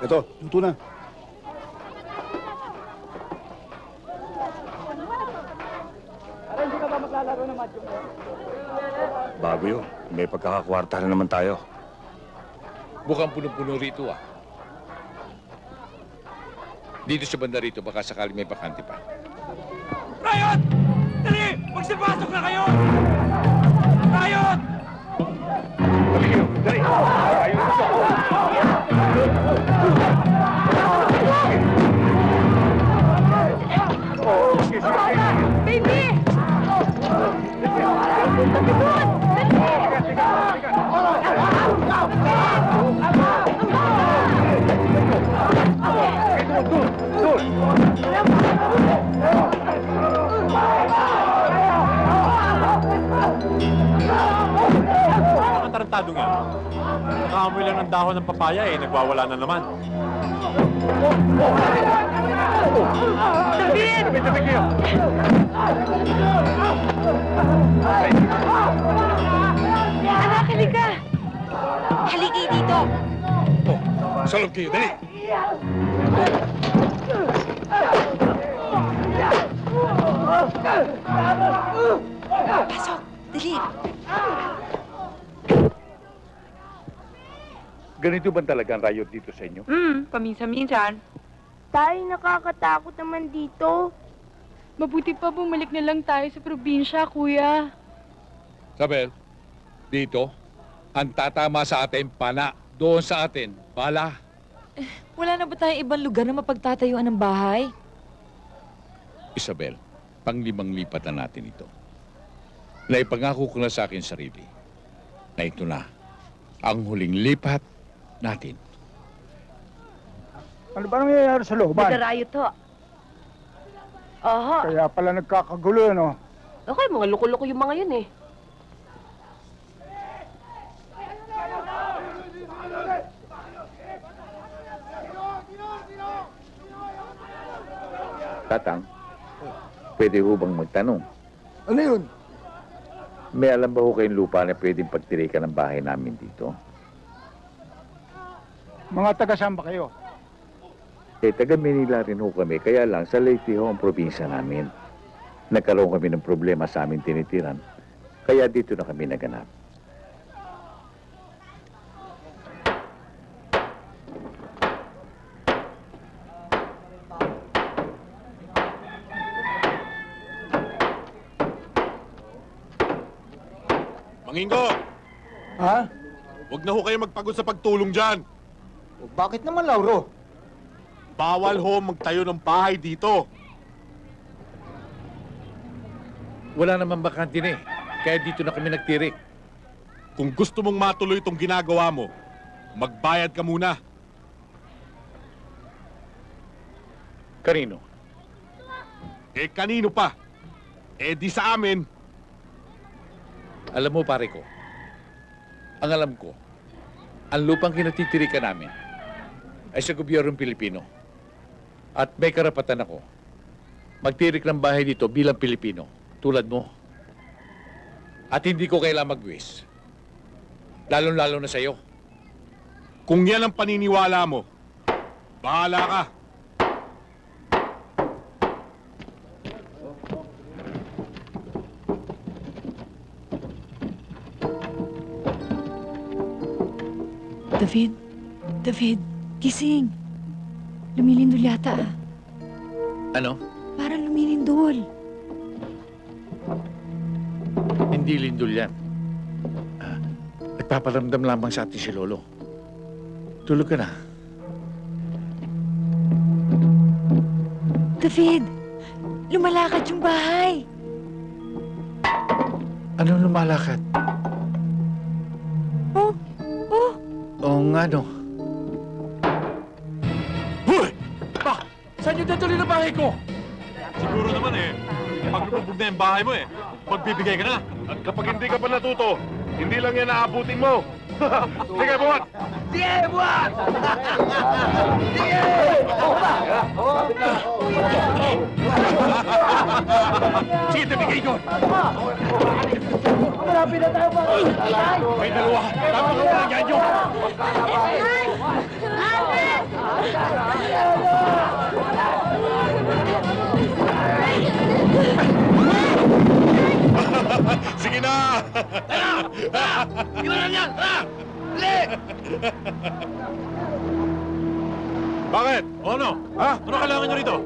Ito, luto na. Hindi ka ba maglalaro ng Mahjong? Bago yun. May pagkakakwarta na naman tayo. Mukhang puno-puno rito, ah. Dito sa banda rito, baka sakali may bakante pa. Riot! Dali! Magsipasok na kayo! Riot! Dali! Ayun ito! Baby! Sabi doon! Ang tarantado nga. Nakaamoy lang ng dahon ng papaya eh, nagwawala na naman. David! Tabi kayo! Anak, halika! Halika dito! Oh, sa loob kayo, dali! Pasok! Dali! Ganito ba talaga ang riot dito sa inyo? Paminsan-minsan. Tay, nakakatakot naman dito. Mabuti pa bumalik na lang tayo sa probinsya, kuya. Sabel, dito, ang tatama sa atin, pana. Doon sa atin, bala. Wala na ba tayong ibang lugar na mapagtatayuan ng bahay? Isabel, panglimang lipat na natin ito. Naipangako ko na sa akin sarili na ito na ang huling lipat natin. Ano ba nangyayari sa looban? Nagarayo to. Aha. Kaya pala nagkakagulo, no? Okay, mga loko-loko yung mga yun eh. Tatang, pwede ho bang magtanong? Ano yun? May alam ba ho kayong lupa na pwedeng pagtirikan ng bahay namin dito? Mga taga-saan ba kayo? Eh, taga Manila rin ho kami, kaya lang sa Leyte ho ang probinsya namin. Nagkaroon kami ng problema sa aming tinitiran, kaya dito na kami naganap. Mangingo! Ha? Huwag na ho kayo magpagod sa pagtulong dyan. Bakit naman, Lauro? Bawal ho magtayo ng bahay dito. Wala naman bakante na eh. Kaya dito na kami nagtirik. Kung gusto mong matuloy itong ginagawa mo, magbayad ka muna. Kanino? Eh, kanino pa? Eh, di sa amin. Alam mo, pare ko, ang alam ko, ang lupang kinatitirikan namin ay sa gobyernong Pilipino. At may karapatan ako magtirik ng bahay dito bilang Pilipino, tulad mo. At hindi ko kailangan magwis. Lalo-lalo na sa'yo. Kung yan ang paniniwala mo, bahala ka. David, David, gising. Lumilindol yata ah. Ano? Parang lumilindol. Hindi lindol yan. Nagpaparamdam lamang sa atin si Lolo. Tulog ka na. David, lumalakad yung bahay. Anong lumalakad? Oh, oh. Oo nga, no. Hoy! Saan yung dadali na bahay ko? Siguro naman eh, pag lubog na yung bahay mo eh, magbibigay ka na. At kapag hindi ka pa natuto, hindi lang yan aabutin mo. Sige, buhat! Sige, buwan! Sige! Sige, tabigay ko! Malapit na tayo pa! May dalawa! Tama ka walang yan yun! Sige na! Iwanan yan! Ha? Dali! Bakit? O ano? Ha? Ano kailangan nyo rito?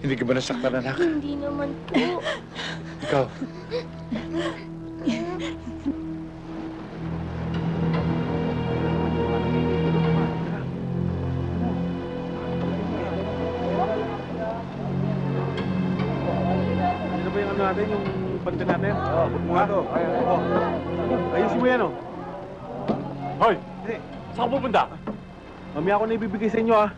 Hindi ka ba nasaktan, anak? Hindi naman po. Ikaw? Ano ba yung ano natin? Yung banda natin? Oo, mga to. Ayusin mo yan, oh. Hoy! Saan ka pupunta? Mamaya ako na ibibigay sa inyo, ah.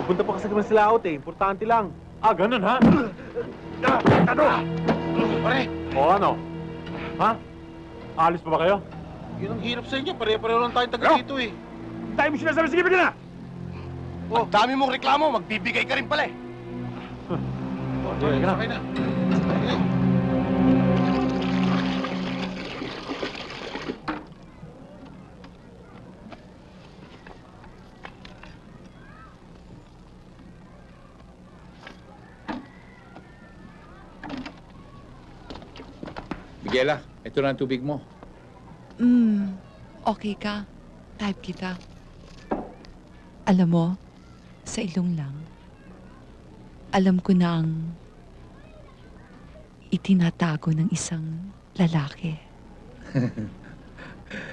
Pupunta pa kasi kami sa laot, eh. Importante lang. Ah, ganun, ha? Ano? Pare! O, ano? Ha? Alis pa ba kayo? Yun ang hirap sa inyo. Pare-pareho lang tayong taga dito eh. Tayo mo sinasabi, sige, bigyan na! Oh, dami mong reklamo. Magbibigay ka rin pala eh. Sige na. Okay na. Miguela, ito na ang tubig mo. Okay ka? Type kita. Alam mo, sa ilong lang, alam ko na ang itinatago ng isang lalaki.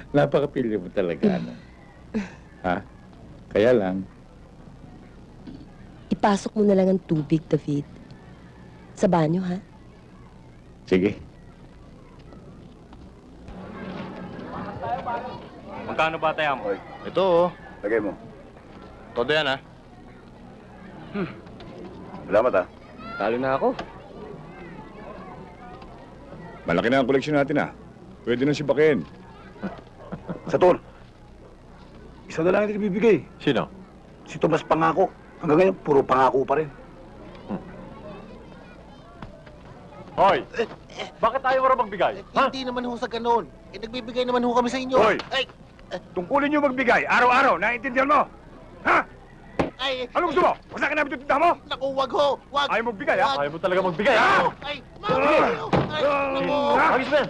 Napakapili mo talaga, ano? Ha? Kaya lang, Ipasok mo na lang ang tubig, David. Sa banyo, ha? sige. Magkano ba tayo, Amboy? Ito oh. Lagay mo. Todo yan ha. Salamat ha. Talo na ako. Malaki na ang koleksyon natin, ah. Pwede na sibakin. Saturn. Isa na lang yung ibibigay. Sino? Si Tomas Pangako. Hanggang ngayon, puro pangako pa rin. Hoy! Bakit tayo wala magbigay? Ha? Hindi naman ho sa ganun. Eh, nagbibigay naman ho kami sa inyo. Hoy! Ay! Tungkulin niyo magbigay, araw-araw, naiintindihan mo? Ha? Ay! Anong gusto mo? Wasakin namin ito tindahan mo? Naku, wag ho! Wag! Ayaw magbigay, ha? Ayaw mo talaga magbigay, ha? Ay! Ay! Naku! Ayos ba yan?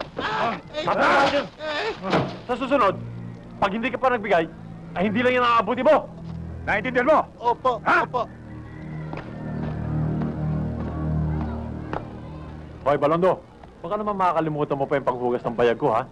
Tatama dyan. Sa susunod, pag hindi ka pa nagbigay, ay hindi lang yan ang aabuti mo. Naiintindihan mo? Opo! Ha? Opo! Hoy, Balondo, baka naman makakalimutan mo pa yung panghugas ng bayag ko, ha?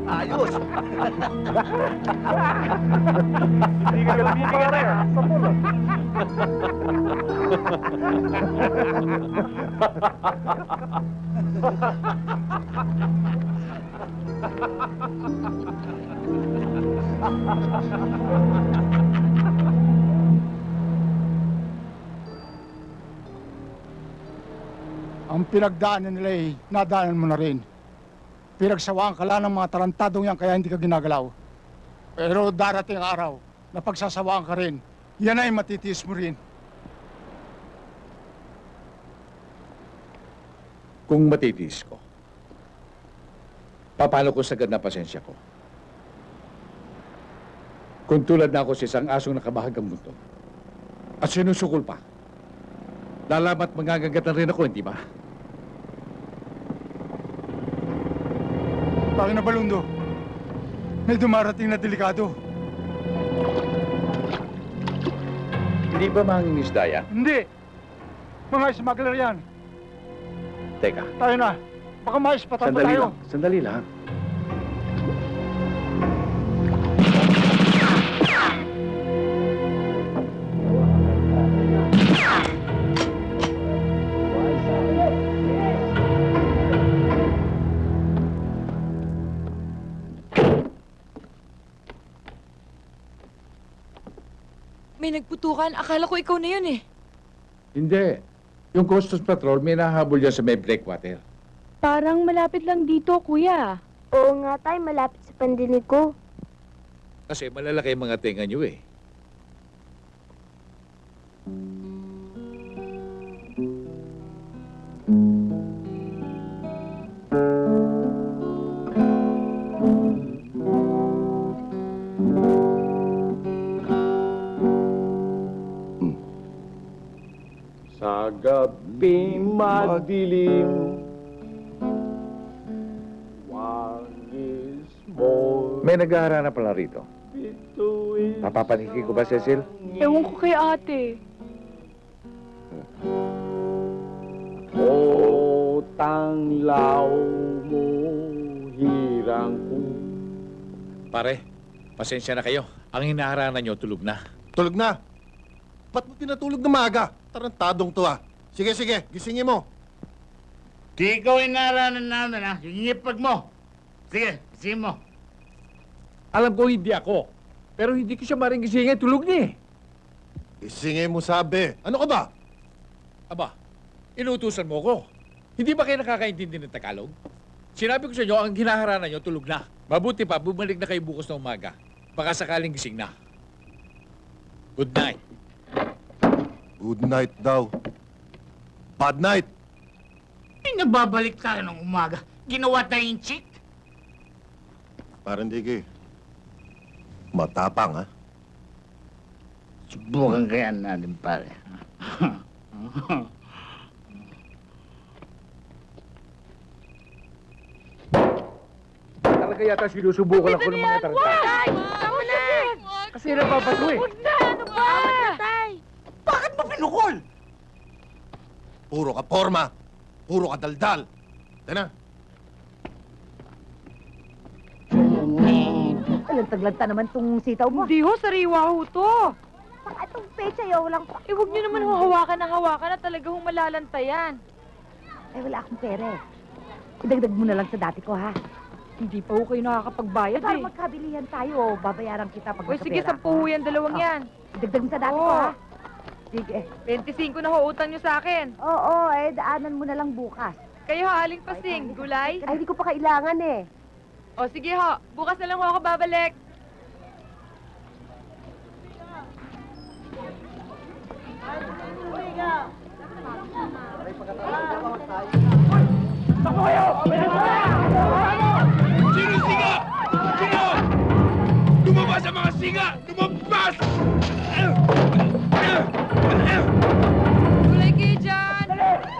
Ayos! Hindi ka lumibig rin. Ang pinagdaanan nila nadaanan mo na rin. Pinagsawaan ka lang ng mga tarantadong yan kaya hindi ka ginagalaw. Pero darating ang araw na pagsasawaan ka rin, yan ay matitiis mo rin. Kung matitiis ko, paano ko sagad na pasensya ko? Kung tulad na ako sa isang asong nakabahagang mundo at sinusukol pa, lalamat magagagatan rin ako, hindi ba? Bakit na Balundo? May dumarating na delikado. Hindi ba mangingisda yan? Hindi! Mga smuggler yan. Teka, Tayo na. Baka maispatan pa tayo. Sandali lang. May nagputukan. Akala ko ikaw na yun eh. hindi. Yung Customs Patrol, may nahabol yan sa may breakwater. Parang malapit lang dito, kuya. Oo nga, Tay. Malapit sa pandinig ko. Kasi malalaki ang mga tenga nyo eh. Sa gabi madilim, wangis mo May nag-aarana pala rito. bituin. Papapaniki ko ba, Cecil? Ewan ko kay ate. O tanglaw mo, hirang ko. Pare, pasensya na kayo. Ang hinaharana nyo, tulog na. Tulog na. Ba't mo pinatulog na maaga? Tarantadong to ah. Sige, sige, gisingin mo. Di ikaw inaranan namin ha. Yung mo. Sige, gising mo. Alam ko hindi ako. Pero hindi ko siya maring gisingin. Tulog niya eh. Gisingin mo sabi. Ano ka ba? Aba, inuutusan mo ko. Hindi ba kayo nakakaintindi ng Tagalog? Sinabi ko sa inyo, ang hinaharana nyo, tulog na. Mabuti pa, bumalik na kayo bukas na umaga. Baka sakaling gising na. Good night. Good night daw. Bad night. Nagbabalik tayo ng umaga. Ginawa tayong chick. Parang Digi. Matapang ha. Subukan kaya natin, pare. Talaga yata sinusubukan ako ng mga tarantado. Tay! Tama na! Kasi nababato eh. Huwag na! Ano ba? Tama na, Tay! Bakit mo pinukol? Puro ka porma. Puro ka daldal. Tena. Lantag-lanta naman tong sitaw mo. Hindi ho, sariwa ho to. Baka itong pecha yaw lang pa. Eh, huwag niyo naman hawakan ng hawakan at talaga hong malalantayan. Eh, wala akong pera eh. Idagdag mo na lang sa dati ko, ha? Hindi pa ho kayo nakakapagbayad Para eh. magkabilihan tayo, babayaran kita pag O sige, magkapera 10 ho yan, dalawang Oh. yan. Idagdag mo sa dati ko, Oo. ha? Sige. 25 na ho, utang niyo sa akin. Oo, eh, daanan mo na lang bukas. Kayo ho, aling pasing, gulay. Ay, hindi ko pa kailangan eh. O sige ho, bukas na lang ho ako babalik. Sino singa? Sino? Lumabas ang mga singa! Lumabas! Gulay kayo dyan!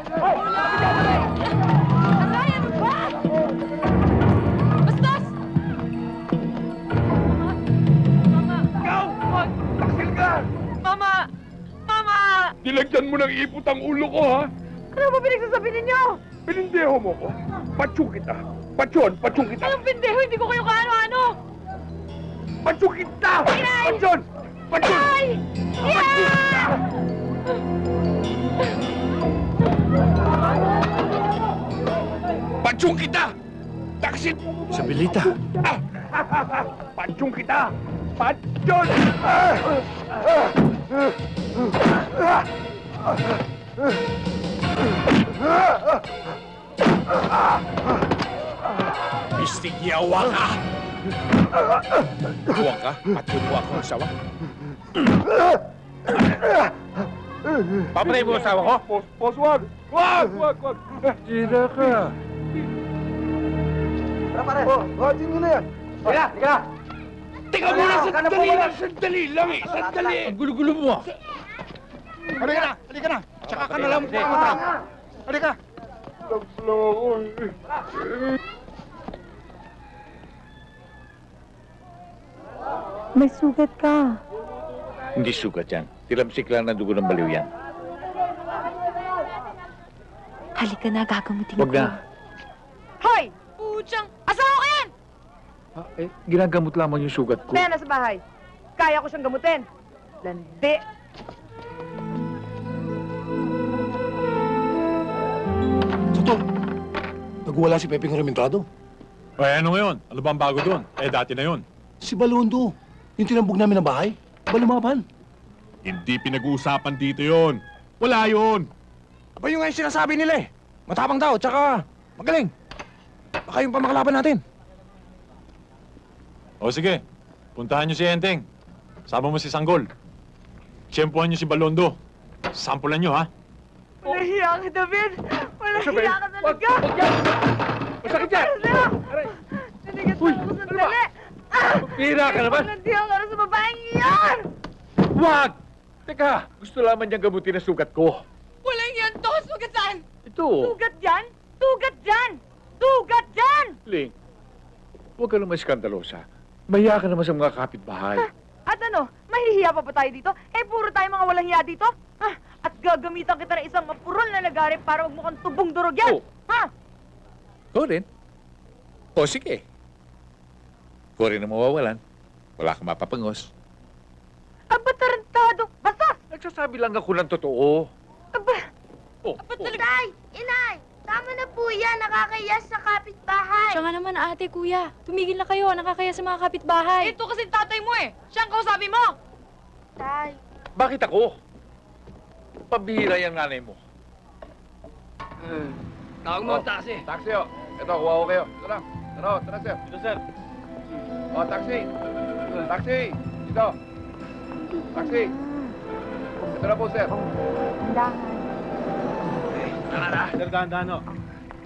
Gulay! Aray, ano ba? nilagyan mo ng ipot ang ulo ko, ha? Ano ba pinagsasabi ninyo? Pinindeho mo ko. Patsyo kita. Patsyon kita. Anong pindeho? Hindi ko kayo kaano-ano! Patsyo kita! Inay! Patsyon! Inay! Yeah! Patsyon kita! Taksit! Isabelita! Patsyon kita! Patsyon! Istigyawa ka! Huwag ka at kinuha ko ang asawa. Papalay mo ang asawa ko? Boss, wag! Wag! Tira ka! Tara, pare! Sino nyo na yan? Teka! Teka muna, sandali lang eh! Sandali! Ang gulo-gulo mo! Halika na! Tsaka ka na lang pumamatay. Halika! May sugat ka. Hindi sugat yan. Tilamsik lang ng dugo ng baliw yan. Halika na, gagamutin Huwag ko. na. Hoy! Puchang! Asawa ko yan! Ginagamot lamang yung sugat ko. Kaya nasa bahay. Kaya ko siyang gamutin. Landi! Sato, nagwala si Pepeng Rementado. Ay, ano ngayon? Ano ba ang bago doon? Dati na yon. Si Balondo, yung tinambog namin ng bahay, ba lumaban? Hindi pinag-uusapan dito yon. Wala yon. Aba yung nga yung sinasabi nila eh. Matapang daw, tsaka magaling. Baka yung pamakalaban natin. O sige, puntahan niyo si Enteng. Sama mo si Sanggol. Tiyempohan niyo si Balondo. Sampulan niyo, ha? Walang hiya ka, David! Walang hiya ka talaga! Masakit yan! Tinigas mo ako sandali! Pira ka naman! Nandiyan ka na sa babaeng iyan! Wag! Teka, gusto lamang niyang gamutin ang sugat ko. Walang yan to! Sugat saan? Ito. Sugat dyan? Sugat dyan! Sugat dyan! Ling, huwag ka naman skandalosa. Mahiya ka naman sa mga kapitbahay. At ano, mahihiya pa ba tayo dito? Eh, puro tayo mga walang hiya dito? Ha? At gagamitan kita ng isang mapurol na lagari para magmukhang tubong durog yan! Oh. Ha? Ko rin. O sige. Ko rin na mawawalan. Wala kang mapapangos. Aba, tarantado! Basta! Nagsasabi lang ako ng totoo. Aba! Aba talaga! Tay! Inay! Tama na po yan. Nakakaya sa kapitbahay. Siya nga naman, ate, kuya. Tumigil na kayo. Nakakaya sa mga kapitbahay. Ito kasi tatay mo eh! Siya ang kausapin mo! Tay. Bakit ako? Pabihira yung nanay mo. Tawag mo ang taxi. Taxi, oh. Ito, kuha ko kayo. Ito lang. Tara, sir. Ito, sir. Oh, taxi. Taxi. Dito. Taxi. Ito na po, sir. Dahan. Sir, dahan-dahan, ho.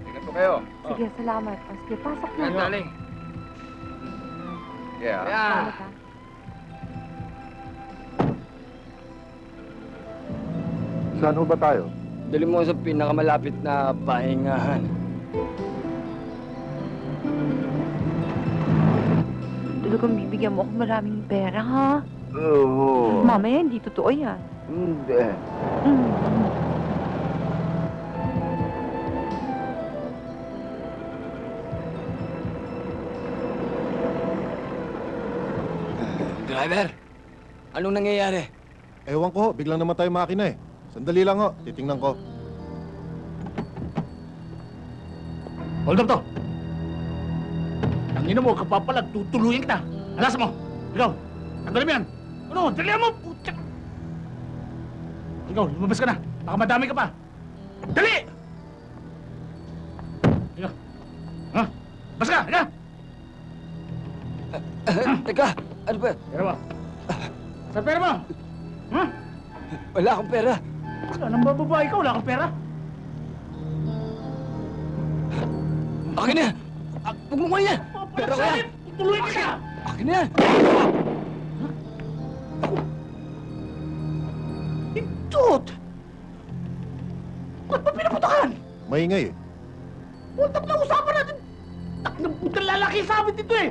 Ingat po kayo. Sige, salamat. O, sige, pasok na. Galing. Yeah. Salamat, ha? Saan ho ba tayo? Dali mo sa pinakamalapit na pahingahan. Talagang bibigyan mo ako maraming pera, ha? Oo. Mamaya, hindi totoo yan. Hindi. Driver, anong nangyayari? Ewan ko, biglang naman tayo makina eh. Sandali lang ho, titingnan ko. Hold up to! Ang ina mo, kapapalag, tutuluyin kita. Alas mo! Ikaw, tanggalin mo yan! Ano, dalihan mo! Putya! Ikaw, lumabas ka na. Baka madami ka pa. Dali! Ikaw. Ha? Bas ka! Ika! Teka, ano ba? Pera mo. Saan pera mo? Ha? Wala akong pera. Wala nang bababae ka, wala kang pera. Akin na! Huwag mo yan! Pera ko yan! Tuloy ka siya! Akin na yan! Tut! Ba't ba pinaputakan? Maingay eh. Ultap na usapan natin! Tak na putang lalaki sa amin dito eh!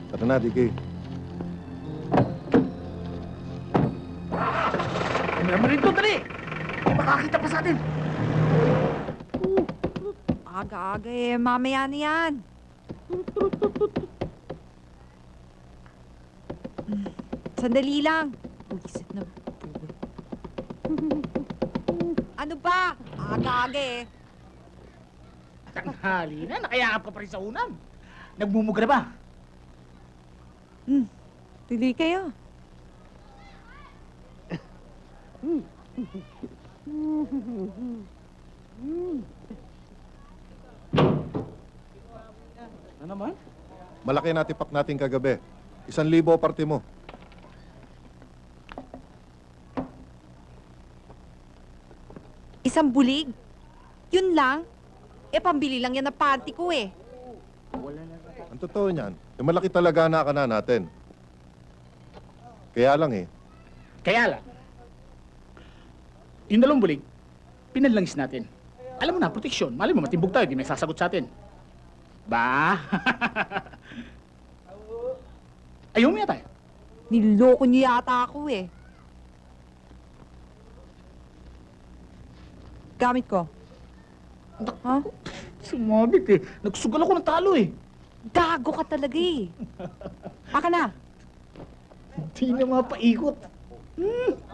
Tara na, DK. Ano naman rin ito, dali! Hindi makakita pa sa atin. Aga-aga eh, mamaya na yan. Sandali lang. Buisit na buhay. Ano ba? Aga-aga eh. Tanghali na, nakayakap ka pa rin sa unan. Nagmumuga na ba? Tuloy kayo. Ano naman? Malaki na tipak natin kagabi. 1,000 parte mo. Isang bulig? Yun lang? Pambili lang yan na party ko eh. Ang totoo niyan, malaki talaga na ka na natin. Kaya lang eh. Kaya lang. Yung dalawang bulig, pinalangis natin. Alam mo na, proteksyon. Mali mo, matimbog tayo, di may sasagot sa atin. Ba? Ayaw mo yata eh. Niloko niyo yata ako eh. Gamit ko. Ha? Sumabit eh. Nagsugal ako ng talo eh. Gago ka talaga eh. Aka na. Hindi na mapaikot.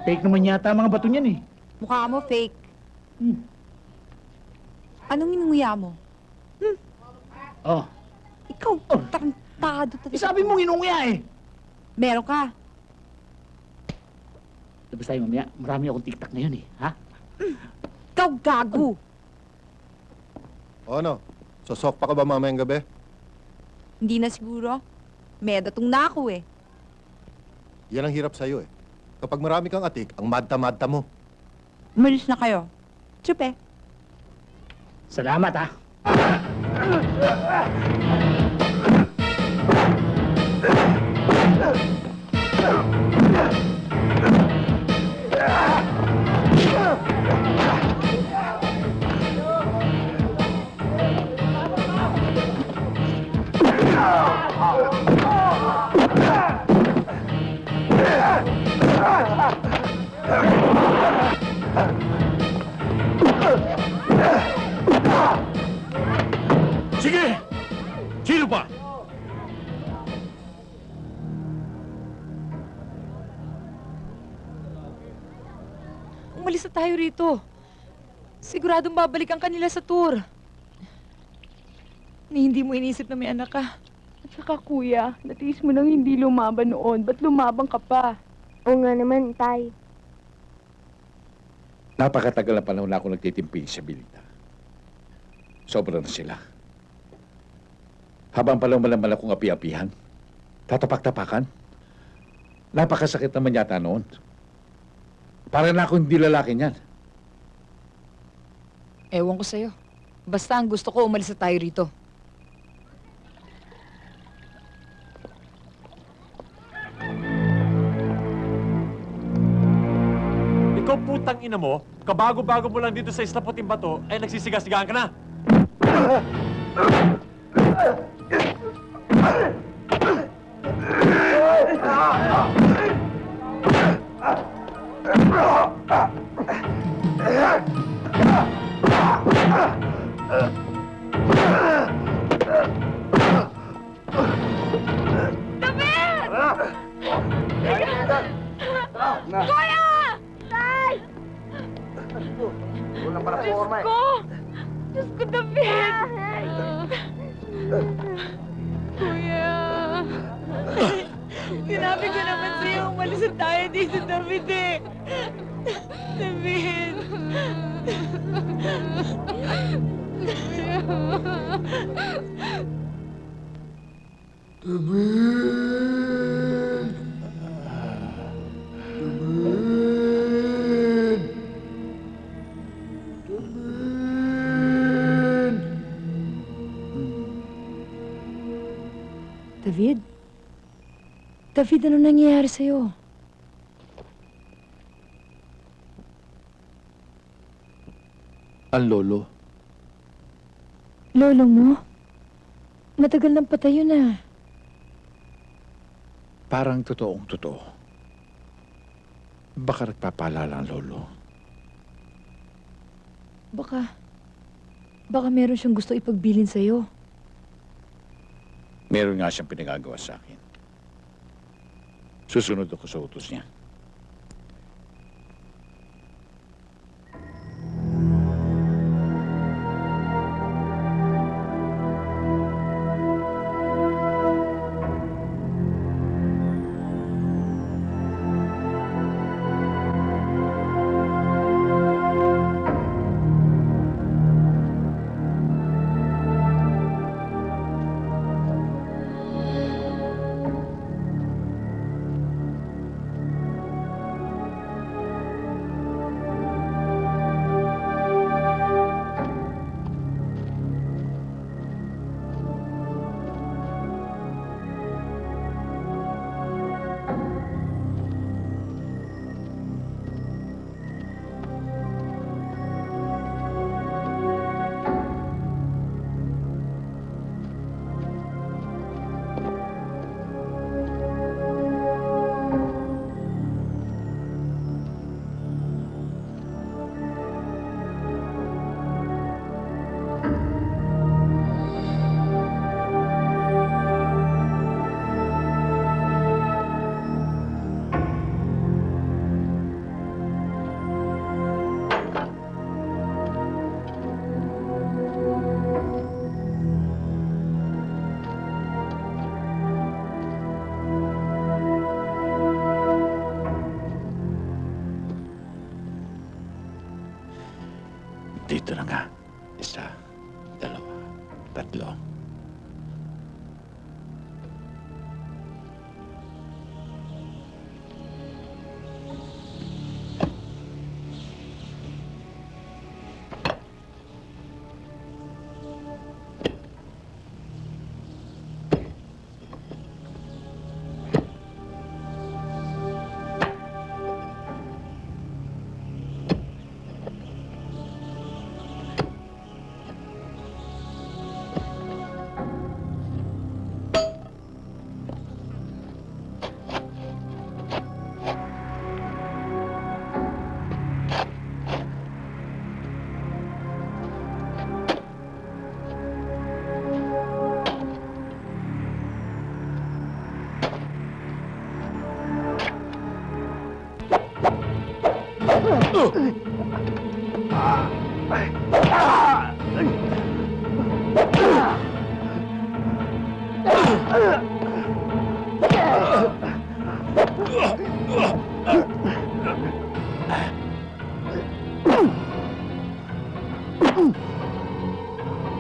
Fake naman yata mga bato niyan eh. Mukha mo fake. Anong inunguya mo? Oh. Ikaw, tarantado talaga. Sabi mong inunguya eh. Meron ka. Labas tayo mamaya. Marami akong tiktak ngayon eh. Ha? Ikaw gago. O ano? Sosok pa ka ba mamayang gabi? Hindi na siguro. Medatong na ako eh. Yan ang hirap sa'yo eh. Kapag marami kang atik, ang madta-madta mo. Umalis na kayo. Chupe. Salamat ha. Sige! Sino pa? Umalis na tayo rito. Siguradong babalik ang kanila sa tour. Ni hindi mo inisip na may anak ka. At saka kuya, natiis mo nang hindi lumaban noon. Ba't lumaban ka pa? Oo nga naman, tay. Napakatagal na panahon na ako nagtitimping sa Bilita. Sobra na sila. Habang malaman akong api-apihan, tatapak-tapakan, napakasakit naman yata noon. Para na akong hindi lalaki niyan. Ewan ko sa'yo. Basta ang gusto ko, umalis na tayo rito. Ikaw putang ina mo, kabago-bago mo lang dito sa Isla Puting Bato, ay nagsisigas-sigaan ka na. Kuya! Tay! Kulang para Diyos forma eh. ko! Diyos ko, David! Kuya! Sinabi ko naman sa'yo, umalis na tayo dito, David eh. David! David? David, ano nangyayari sa'yo? Ang lolo. Lolo mo? Matagal nang patay yun ah. Parang totoong totoo. Baka nagpapaalala ang lolo. Baka meron siyang gusto ipagbilin sa'yo. Meron nga siyang pinagagawa sa akin. Susunod ako sa utos niya. Dito na nga. 1, 2, 3.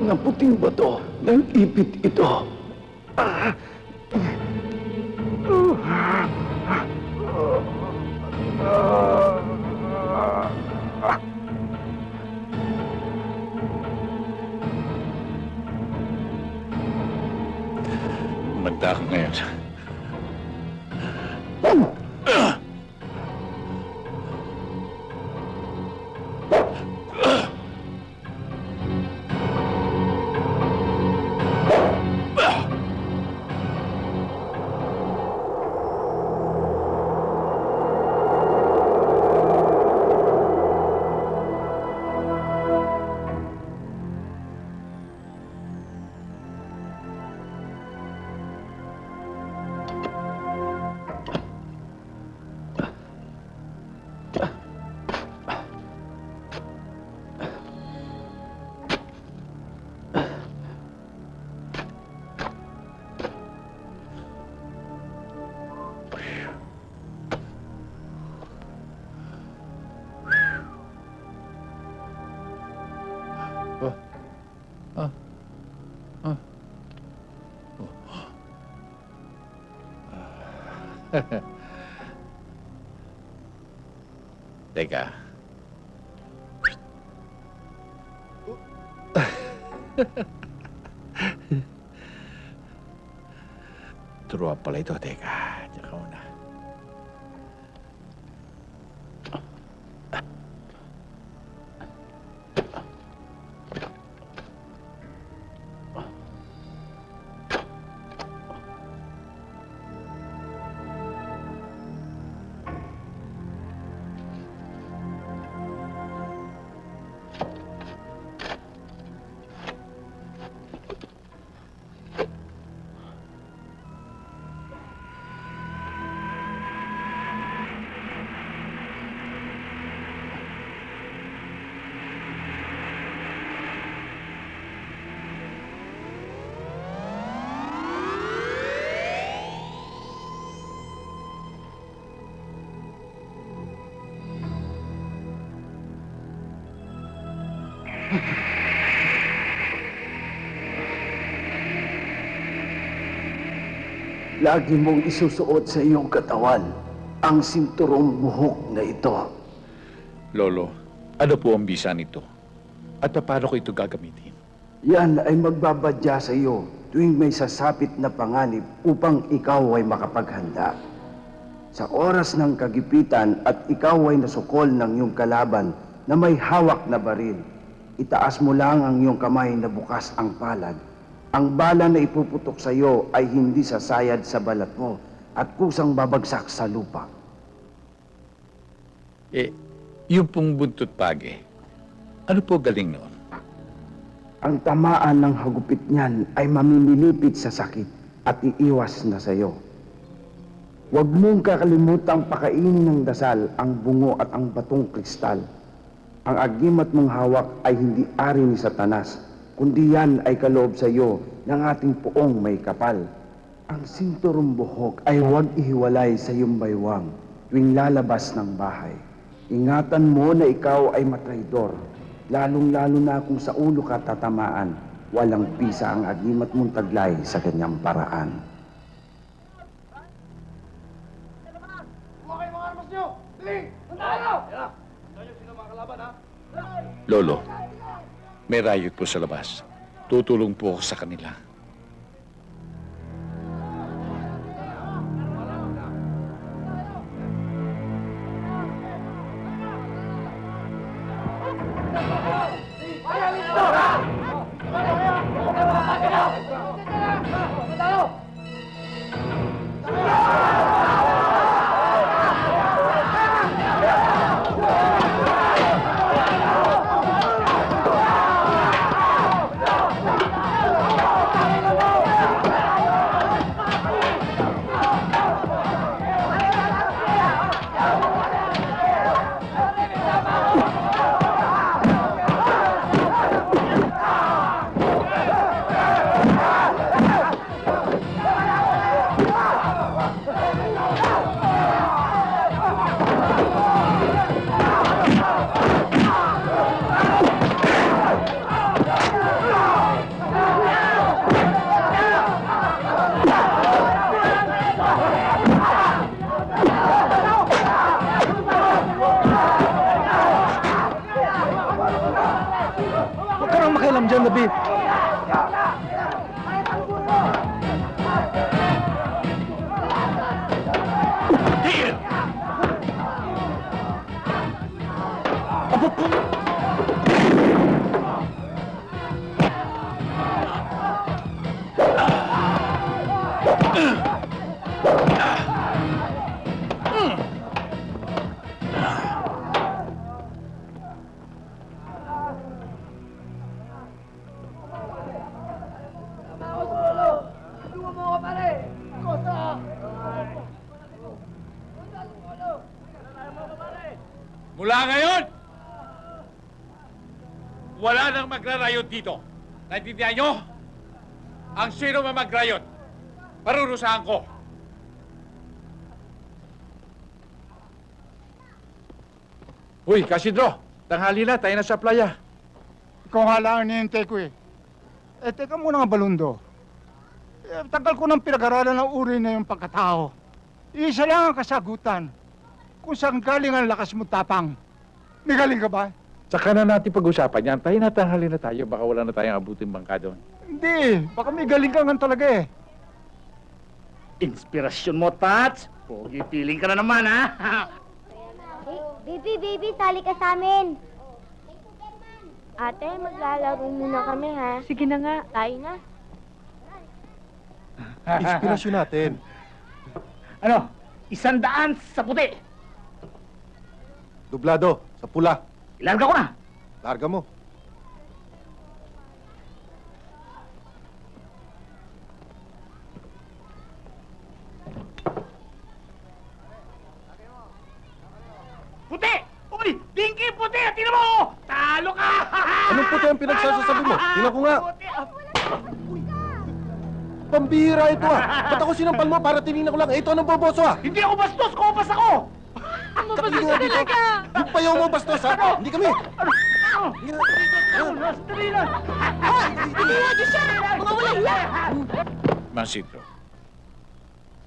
Naputing bato ng ipit ito. Umanda ako ngayon. Teka. Turuan pala ito. Teka. Tsaka una. lagi mong isusuot sa iyong katawan ang sinturong buhok na ito. Lolo, ano po ang bisa nito? At paano ko ito gagamitin? Yan ay magbabadya sa iyo tuwing may sasapit na panganib upang ikaw ay makapaghanda. Sa oras ng kagipitan at ikaw ay nasukol ng iyong kalaban na may hawak na baril, itaas mo lang ang iyong kamay na bukas ang palad. Ang bala na ipuputok sa iyo ay hindi sasayad sa balat mo at kusang babagsak sa lupa. Yung pong buntot pagi, ano po galing noon? Ang tamaan ng hagupit niyan ay mamimilipit sa sakit at iiwas na sa iyo. Huwag mong kakalimutang pakainin ng dasal ang bungo at ang batong kristal. Ang agimat mong hawak ay hindi ari ni Satanas, kundi yan ay kaloob sa iyo ng ating puong may kapal. Ang sinturong buhok ay huwag ihiwalay sa iyong baywang tuwing lalabas ng bahay. Ingatan mo na ikaw ay matraidor, lalong-lalo na kung sa ulo ka tatamaan. Walang pisa ang agimat mong taglay sa ganyang paraan. Lolo, may riot po sa labas. Tutulong po ako sa kanila. Mula ngayon, wala nang magrarayot dito. Naintindihan nyo? Ang sino man magrayot, parurusahan ko. Uy, Kasidro, tanghali na, tayo na sa playa. Ikaw nga lang ang nihintay ko eh. Teka muna nga, Balundo. Tagal ko nang pinag-aralan ng uri na yung pagkatao. Isa lang ang kasagutan. Kung saan galing ang lakas mo tapang. May galing ka ba? Saka na natin pag-usapan yan. Tayo na, tanghali na tayo. Baka wala na tayong abutin bangka doon. Hindi. Baka may galing ka nga talaga eh. Inspirasyon mo, Tats. Pogi, piling ka na naman, ha? Baby, sali ka sa amin. Ate, maglalaro muna kami, ha? Sige na nga. Tayo na. Inspirasyon natin. Ano? 100 sa puti. Dublado, sa pula. Ilarga ko na. Larga mo. Puti! Uy! Pinky, puti! Tingnan mo! Talo ka! Anong puti ang pinagsasasabi mo? Tingnan ko nga. Pambihira ito ah. Ba't ako sinampal mo para tinignan ko lang? Ito anong boboso ah? Hindi ako bastos! Kupas ako! Mabastos ka talaga! Yung payaw mo bastos ha? Hindi kami! Dali na! Hindi siya! Mga walang yan! Masidro,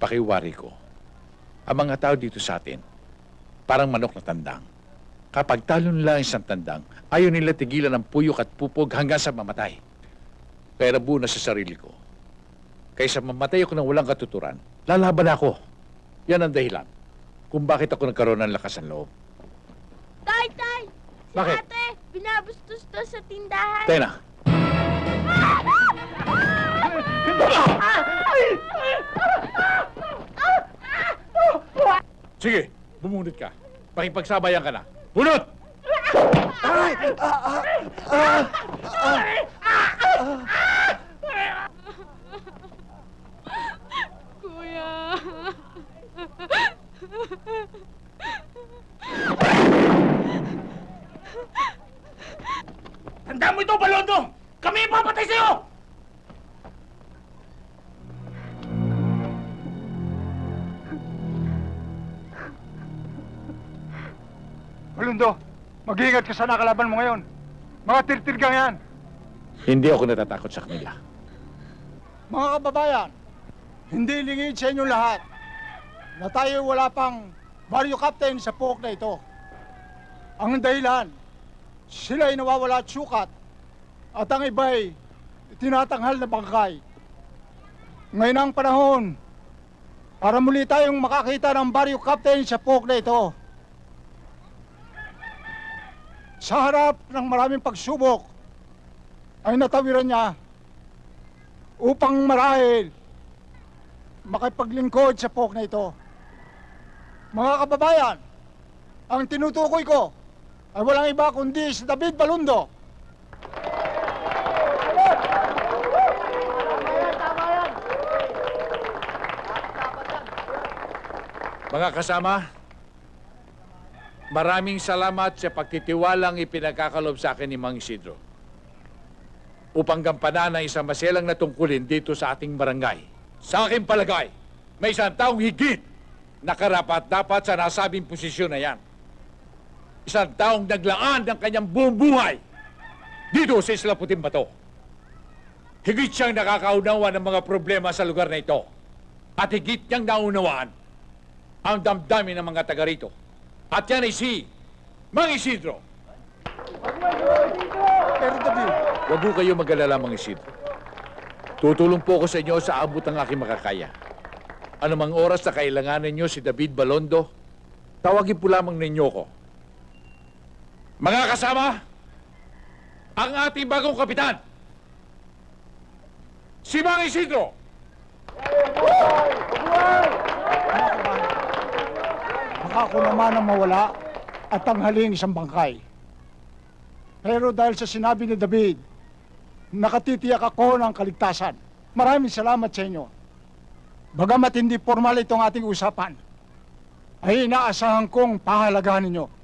pakiwari ko, ang mga tao dito sa atin, parang manok na tandang. Kapag talo nila ang isang tandang, ayaw nila tigilan ang puyok at pupog hanggang sa mamatay. Kaya nabuo na sa sarili ko. Kaysa mamatay ako ng walang katuturan, lalaban ako. Yan ang dahilan kung bakit ako nagkaroon ng lakas ng loob. Tay! Si Bakit? ate, binabustos to sa tindahan. Tayo na. Sige, bumunot ka. Pakipagsabayan ka na. Bunot! Aray! Kuya. Tandaan mo ito, Balondo! Kami ipapatay sa'yo! Balondo, mag-iingat ka sa nakalaban mo ngayon. Mga tirtirgang yan. Hindi ako natatakot sa kanila. Mga kababayan, hindi lingid sa inyong lahat na tayo wala pang baryo captain sa puok na ito. Ang dahilan, sila'y nawawala at sukat at ang iba'y tinatanghal na bangkay. Ngayon ang panahon para muli tayong makakita ng baryo captain sa puok na ito. Sa harap ng maraming pagsubok ay natawiran niya upang marahil makipaglingkod sa puok na ito. Mga kababayan, ang tinutukoy ko ay walang iba kundi si David Balondo. Mga kasama, maraming salamat sa pagtitiwalang ipinagkakalob sa akin ni Mang Isidro upang gampanan ang isang maselang na tungkulin dito sa ating barangay. Sa aking palagay, may isang taong higit na karapat-dapat sa nasabing posisyon na yan. Isang taong naglaan ng kanyang buong buhay dito sa Isla Puting Bato. Higit siyang nakakaunawa ng mga problema sa lugar na ito at higit niyang naunawaan ang damdamin ng mga taga rito. At yan ay si Mang Isidro. Pero David, huwag po kayo mag-alala, Mang Isidro. Tutulong po ako sa inyo sa abot ng aking makakaya. Anumang oras na kailanganin niyo si David Balondo, tawagin po lamang ninyo ko. Mga kasama, ang ating bagong kapitan, si Mang Isidro. baka ako naman ang mawala at tanghaling isang bangkay. Pero dahil sa sinabi ni David, nakatitiyak ako ng kaligtasan. Maraming salamat sa inyo. Bagamat hindi formal itong ating usapan, ay inaasahan kong pahalagahan ninyo.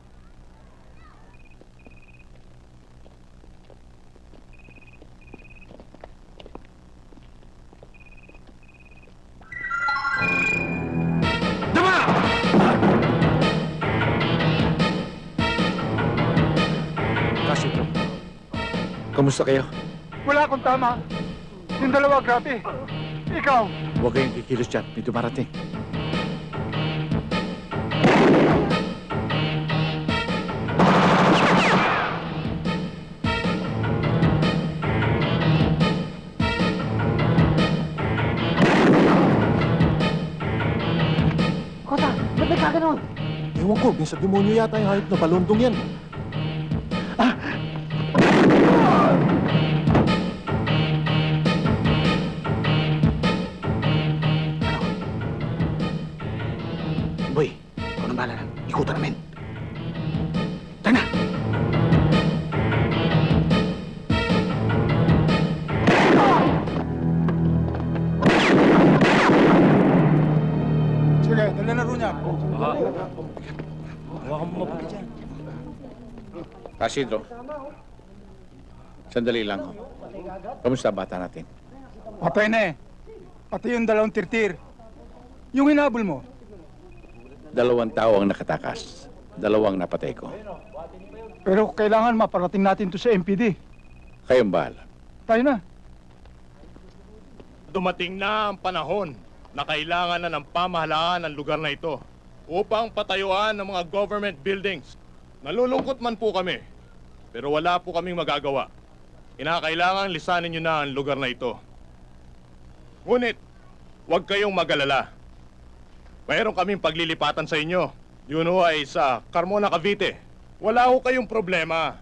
Kamusta kayo? Wala akong tama. Yung dalawa, grabe. Ikaw. Huwag kayong kikilos dyan. May dumarating. Kota, ba't nagkaganon? Ewan ko, minsan demonyo yata yung hayop na balondong yan. Boy, ikaw nang bahala na. Ikutan namin. Tara na! Sige, dali na rin yan. Hawakan mo mabuti dyan. Isidro, sandali lang ho. Kamusta bata natin? Patay na eh. Pati yung dalawang tirtir. Yung hinabol mo. 2 tao ang nakatakas. 2 napatay ko. Pero kailangan maparating natin to sa MPD. Kayong bahala. Tayo na. Dumating na ang panahon na kailangan na ng pamahalaan ang lugar na ito upang patayuan ng mga government buildings. Nalulungkot man po kami, pero wala po kaming magagawa. Kinakailangan lisanin nyo na ang lugar na ito. Ngunit, huwag kayong mag-alala. Mayroon kaming paglilipatan sa inyo. Yun ho ay sa Carmona, Cavite. Wala ho kayong problema.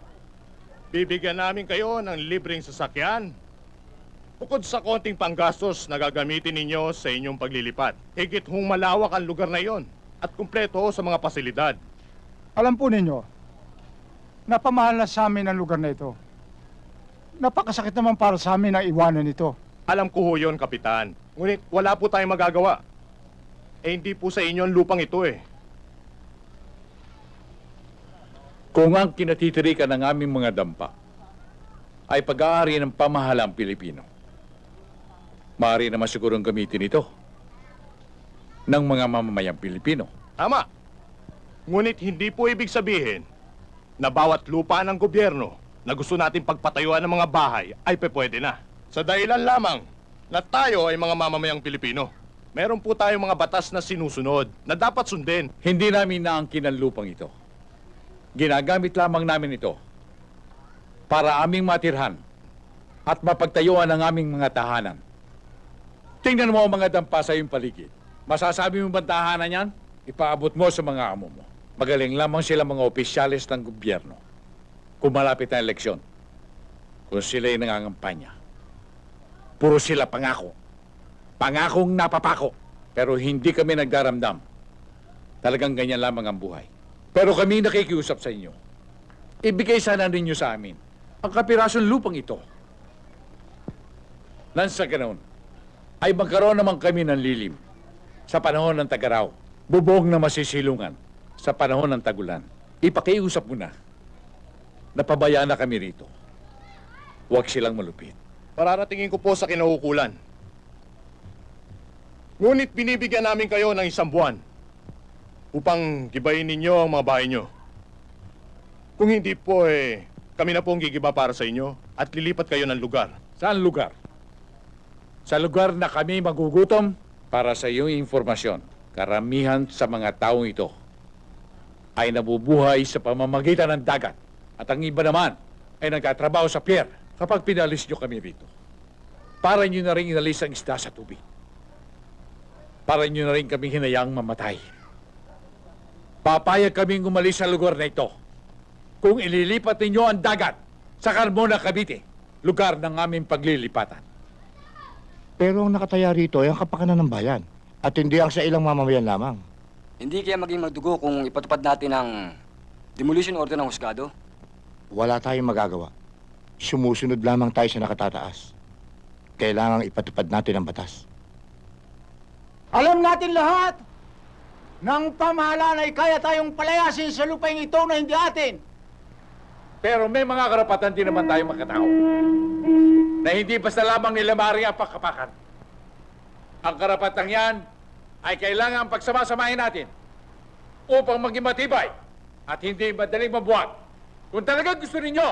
Bibigyan namin kayo ng libreng sasakyan. Bukod sa konting panggastos na gagamitin ninyo sa inyong paglilipat. Higit hong malawak ang lugar na iyon at kumpleto ho sa mga pasilidad. Alam po ninyo, napamahal na sa amin ang lugar na ito. Napakasakit naman para sa amin ang iwanan ito. Alam ko ho yun, Kapitan. Ngunit wala po tayong magagawa. Hindi po sa inyo ang lupang ito eh. Kung ang kinatitirikan ng aming mga dampa ay pag-aari ng pamahalang Pilipino, maaari naman sigurong gamitin ito ng mga mamamayang Pilipino. Tama. Ngunit hindi po ibig sabihin na bawat lupa ng gobyerno na gusto natin pagpatayuan ng mga bahay ay pwede na. Sa dahilan lamang na tayo ay mga mamamayang Pilipino. Meron po tayong mga batas na sinusunod na dapat sundin. Hindi namin naangkin ang lupang ito. Ginagamit lamang namin ito para aming matirhan at mapagtayuan ang aming mga tahanan. Tingnan mo ang mga dampa sa iyong paligid. Masasabi mo bang tahanan yan? Ipaabot mo sa mga amo mo. Magaling lamang sila mga opisyalis ng gobyerno. Kung malapit ang eleksyon, kung sila'y nangangampanya, puro sila pangako. Pangakong napapako. Pero hindi kami nagdaramdam. Talagang ganyan lamang ang buhay. Pero kami nakikiusap sa inyo. Ibigay sana ninyo sa amin ang kapirasong lupang ito. Nang sa ganoon, ay magkaroon naman kami ng lilim sa panahon ng tag-araw, bubong na masisilungan sa panahon ng tagulan. Ipakiusap mo na. Napabayaan na kami rito. Huwag silang malupit. Pararatingin ko po sa kinaukulan. Ngunit binibigyan namin kayo ng 1 buwan upang gibayin ninyo ang mga bahay nyo. Kung hindi po, kami na po ang gigiba para sa inyo at lilipat kayo ng lugar. Saan lugar? Sa lugar na kami magugutom? Para sa iyong informasyon, karamihan sa mga taong ito ay nabubuhay sa pamamagitan ng dagat. At ang iba naman ay nagtatrabaho sa pier kapag pinalis nyo kami rito. Para nyo na rin inalis ang isda sa tubig. Para nyo na rin kami hinayang mamatay. Papayag kaming umalis sa lugar na ito kung ililipat ninyo ang dagat sa Carmona, Cavite, lugar ng aming paglilipatan. Pero ang nakataya rito ay ang kapakanan ng bayan at hindi ang sa ilang mamamayan lamang. Hindi kaya maging magdugo kung ipatupad natin ang demolition order ng husgado? Wala tayong magagawa. Sumusunod lamang tayo sa nakatataas. Kailangang ipatupad natin ang batas. Alam natin lahat ng pamahalaan ay kaya tayong palayasin sa lupain ito na hindi atin. Pero may mga karapatan din naman tayong magkatao na hindi basta lamang nila maaaring ang pagkapakan. Ang karapatang yan ay kailangan pagsama-samahin natin upang maging matibay at hindi madaling mabuhat. Kung talaga gusto ninyo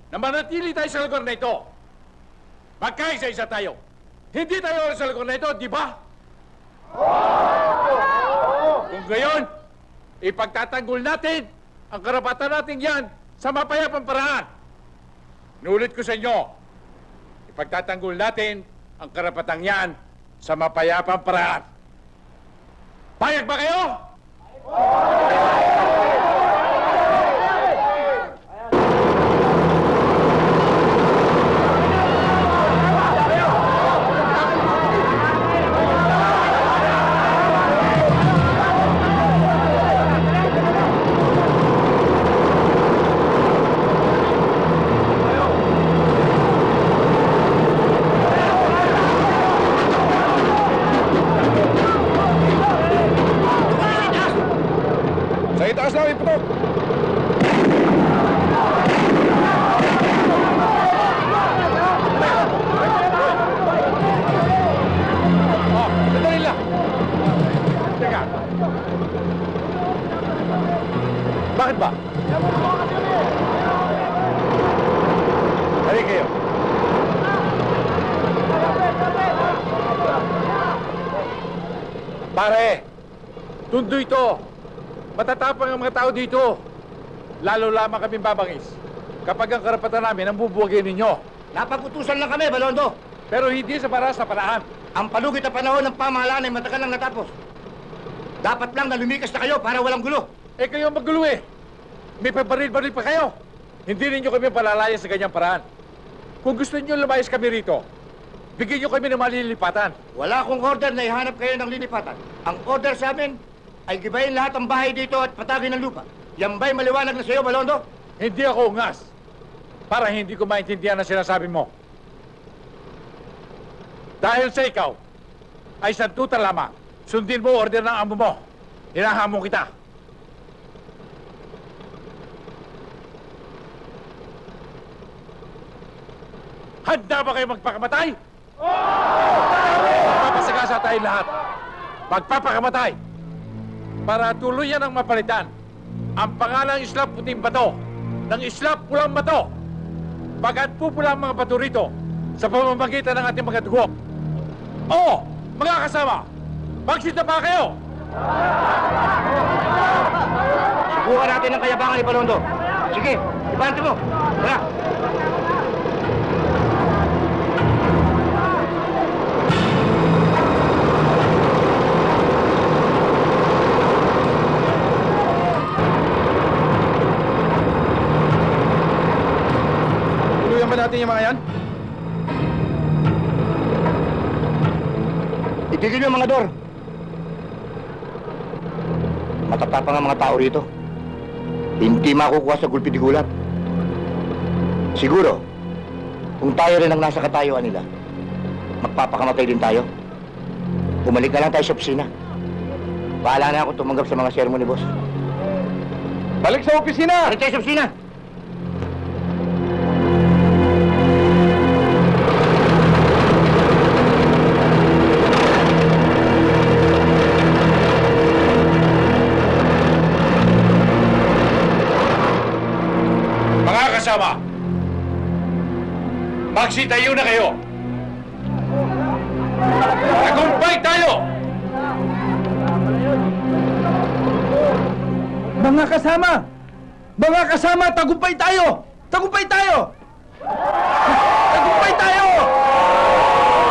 na manatili tayo sa lugar na ito, magkaisa-isa tayo. Hindi tayo sa lugar na ito, di ba? Kung gayon, ipagtatanggol natin ang karapatan natin yan sa mapayapang paraan. Nulit ko sa inyo, ipagtatanggol natin ang karapatang yan sa mapayapang paraan. Payag ba kayo? Itaas namin putok! Sandali lang! Teka! Bakit ba? Halika kayo. Pare, tundo ito. Matatapang ang mga tao dito. Lalo lamang kami babangis. Kapag ang karapatan namin ang bubuwagin ninyo. Napag-utusan lang kami, Balondo. Pero hindi sa para sa paraan. Ang palugit na panahon ng pamahalaan ay matagal nang natapos. Dapat lang na lumikas na kayo para walang gulo. Eh kayo maggulo eh. May pabaril-baril pa kayo. Hindi ninyo kami palalaya sa ganyang paraan. Kung gusto niyo lumayas kami rito, bigyan niyo kami ng malilipatan. Wala akong order na ihanap kayo ng lilipatan. Ang order sa amin ay gibayin lahat ang bahay dito at patagin ng lupa. Yan ba'y maliwanag na sa iyo, Balondo? Hindi ako ungas. Para hindi ko maintindihan ang sinasabi mo. Dahil sa ikaw, ay santutan lamang. Sundin mo order ng amo mo. Hinahamon kita. Handa ba kayo magpakamatay? Magpapasagasa tayo lahat. Magpapakamatay. Para tuluyan ang mapalitan ang pangalang Islap Puting Bato ng Islap Pulang Bato. Pagkat pupula ang mga bato rito sa pamamagitan ng ating mga dugo. Oo, mga kasama, magsita pa kayo! Subukan natin ang kayabangan ni Balondo. Sige, ibante mo. Tara! Tuluyan ba natin yung mga yan? Itigil yung mga dor. Matatapang ang mga tao rito. Hindi makukuha sa gulpi di gulat. Siguro, kung tayo rin ang nasa katayuan nila, magpapakamatay din tayo. Bumalik na lang tayo sa opisina. Bahala na ako tumanggap sa mga sermon ni boss. Balik sa opisina! Balik tayo sa opisina! Kasama. Magsitayo na kayo. Tagumpay tayo! Mga kasama! Mga kasama, tagumpay tayo! Tagumpay tayo! Tagumpay tayo!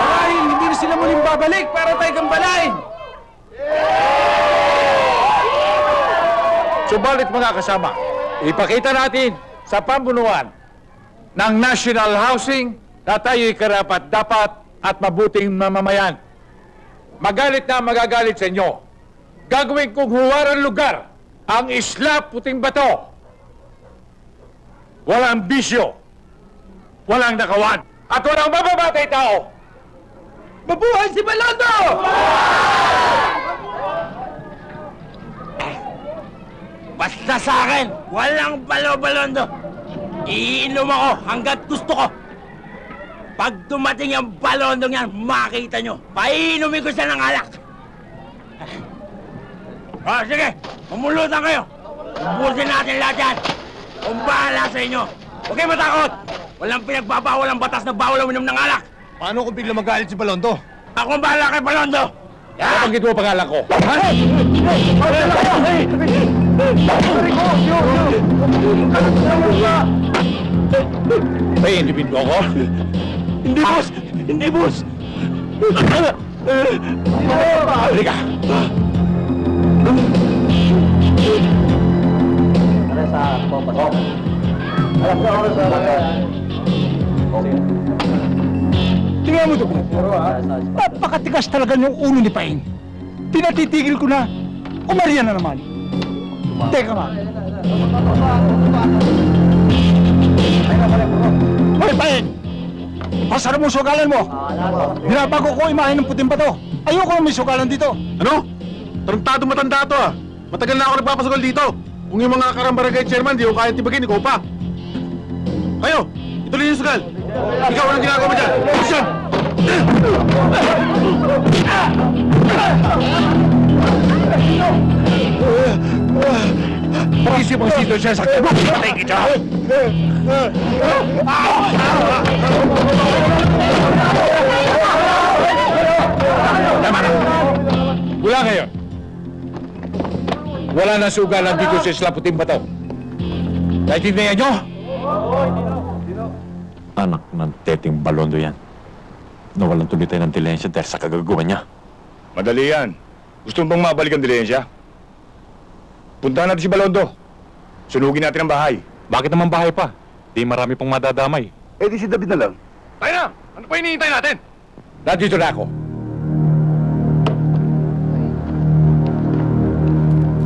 Dahil hindi na sila muling babalik para tayo gambalain! Subalit mga kasama, ipakita natin sa pambunuan ng national housing na tayo'y karapat-dapat at mabuting mamamayan. Magalit na magagalit sa inyo. Gagawin kong huwaran lugar ang Islap Puting Bato. Walang bisyo, walang nakawan, at walang mababatay tao. Mabuhay si Balondo! Basta sa akin, walang balo-balondo. Iinom ako hanggat gusto ko. Pag dumating ang balondong yan, makita nyo. Paiinumin ko siya ng alak. Sige, mamulutan kayo. Ubusin natin lahat yan. Kung bahala sa inyo. Huwag kayo matakot. Walang pinagbabawal ang batas na bawal uminom ng alak. Paano kung bigla magalit si Balondo? Ako ang bahala kay Balondo. Nabanggit mo pangalan ko. May individu ako? Hindi, boss! Hindi, boss! Halika! Tingnan mo ito. Napakatigas talaga yung ulo ni Paing. Pinatitigil ko na. Umarya na naman. Teka nga. Hoy, Paing! Pasara mo sugalan mo. Binabago ko imahin ng Puting Bato. Ayoko na may sugalan dito. Ano? Tarantado matanda to ah. Matagal na ako nagpapasugal dito. Kung yung mga karambarangay chairman, di ko kaya tibagin, ikaw pa. Kayo, ituloy yung sugal. Ikaw, anong ginagawa mo dyan? Action! Pag-isip ang sitwasyon sa sakit mo, patay kita! Tama na! Mula ngayon, wala na sugalan dito sa Isla Puting Bato. Naintindihan nyo? Anak ng Teting Balondo yan. Nawalan tuloy tayo ng dilensya dahil sa kagagawa niya. Madali yan. Gusto mo bang mabalik ang dilensya? Puntahan natin si Balondo. Sunugin natin ang bahay. Bakit naman bahay pa? Di marami pong madadamay. Eh di si David na lang. Tayo na! Ano pa hinihintay natin? Nandito na ako.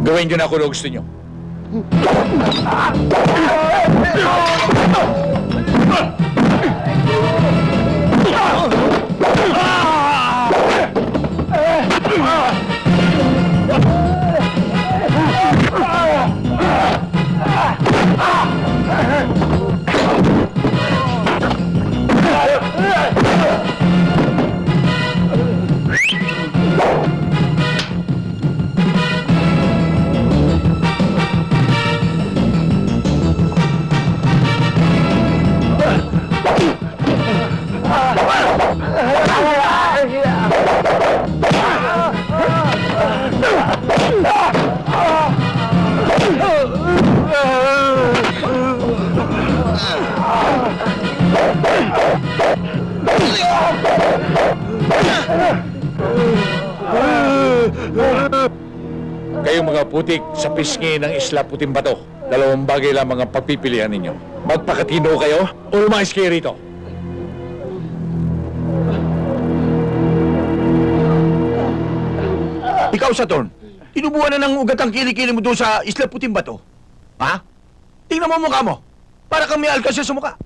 Gawin nyo na kung gusto nyo. Kayong mga putik sa pisngi ng Isla Puting Bato, dalawang bagay lamang ang pagpipilian ninyo. Magpakatino kayo o lumayas kayo rito. Ikaw, Saturn, tinubuan na ng ugat ang kilikili mo doon sa Isla Puting Bato. Ha? Tingnan mo ang mukha mo. Para kang may alkasya sa mukha.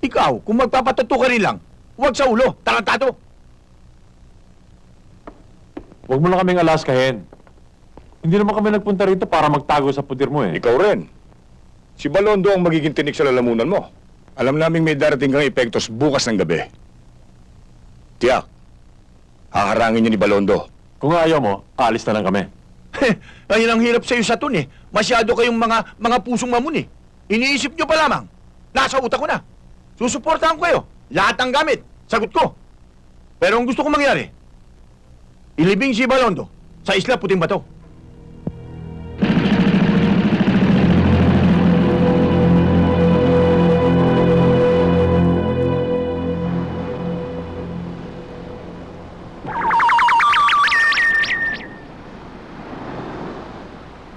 Ikaw, kung magpapatato ka rin lang, huwag sa ulo, tarantado. Huwag mo lang kaming alaskahin. Hindi naman kami nagpunta rito para magtago sa putir mo eh. Ikaw rin. Si Balondo ang magiging tinik sa lalamunan mo. Alam naming may darating kang epektos bukas ng gabi. Tiyak, haharangin niyo ni Balondo. Kung ayaw mo, aalis na lang kami. Ayun ang hirap sa'yo, Saturn eh. Masyado kayong mga pusong mamon eh. Iniisip nyo pa lamang. Nasa utak ko na. Susuportahan ko kayo. Lahat ng gamit. Sagot ko. Pero ang gusto kong mangyari, ilibing si Balondo sa Isla Puting Bato.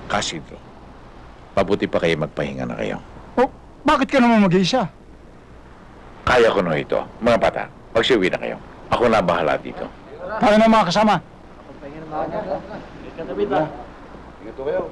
Casidro, mabuti pa kayo magpahinga na kayo. Oh, bakit ka naman mag-iisa? Kaya ko na ito. Mga bata, magsiuwi na kayo. Ako na bahala dito. Tayo na mga kasama. Ingat kayo.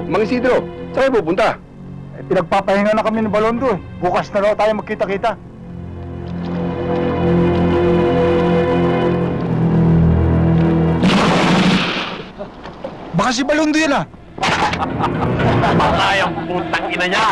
Mang Isidro, saan kayo pupunta? Pinagpapahinga na kami ng Balondo eh. Bukas na raw tayo magkita-kita. Baka si Balondo yan ah. Baka yung putang ina niya.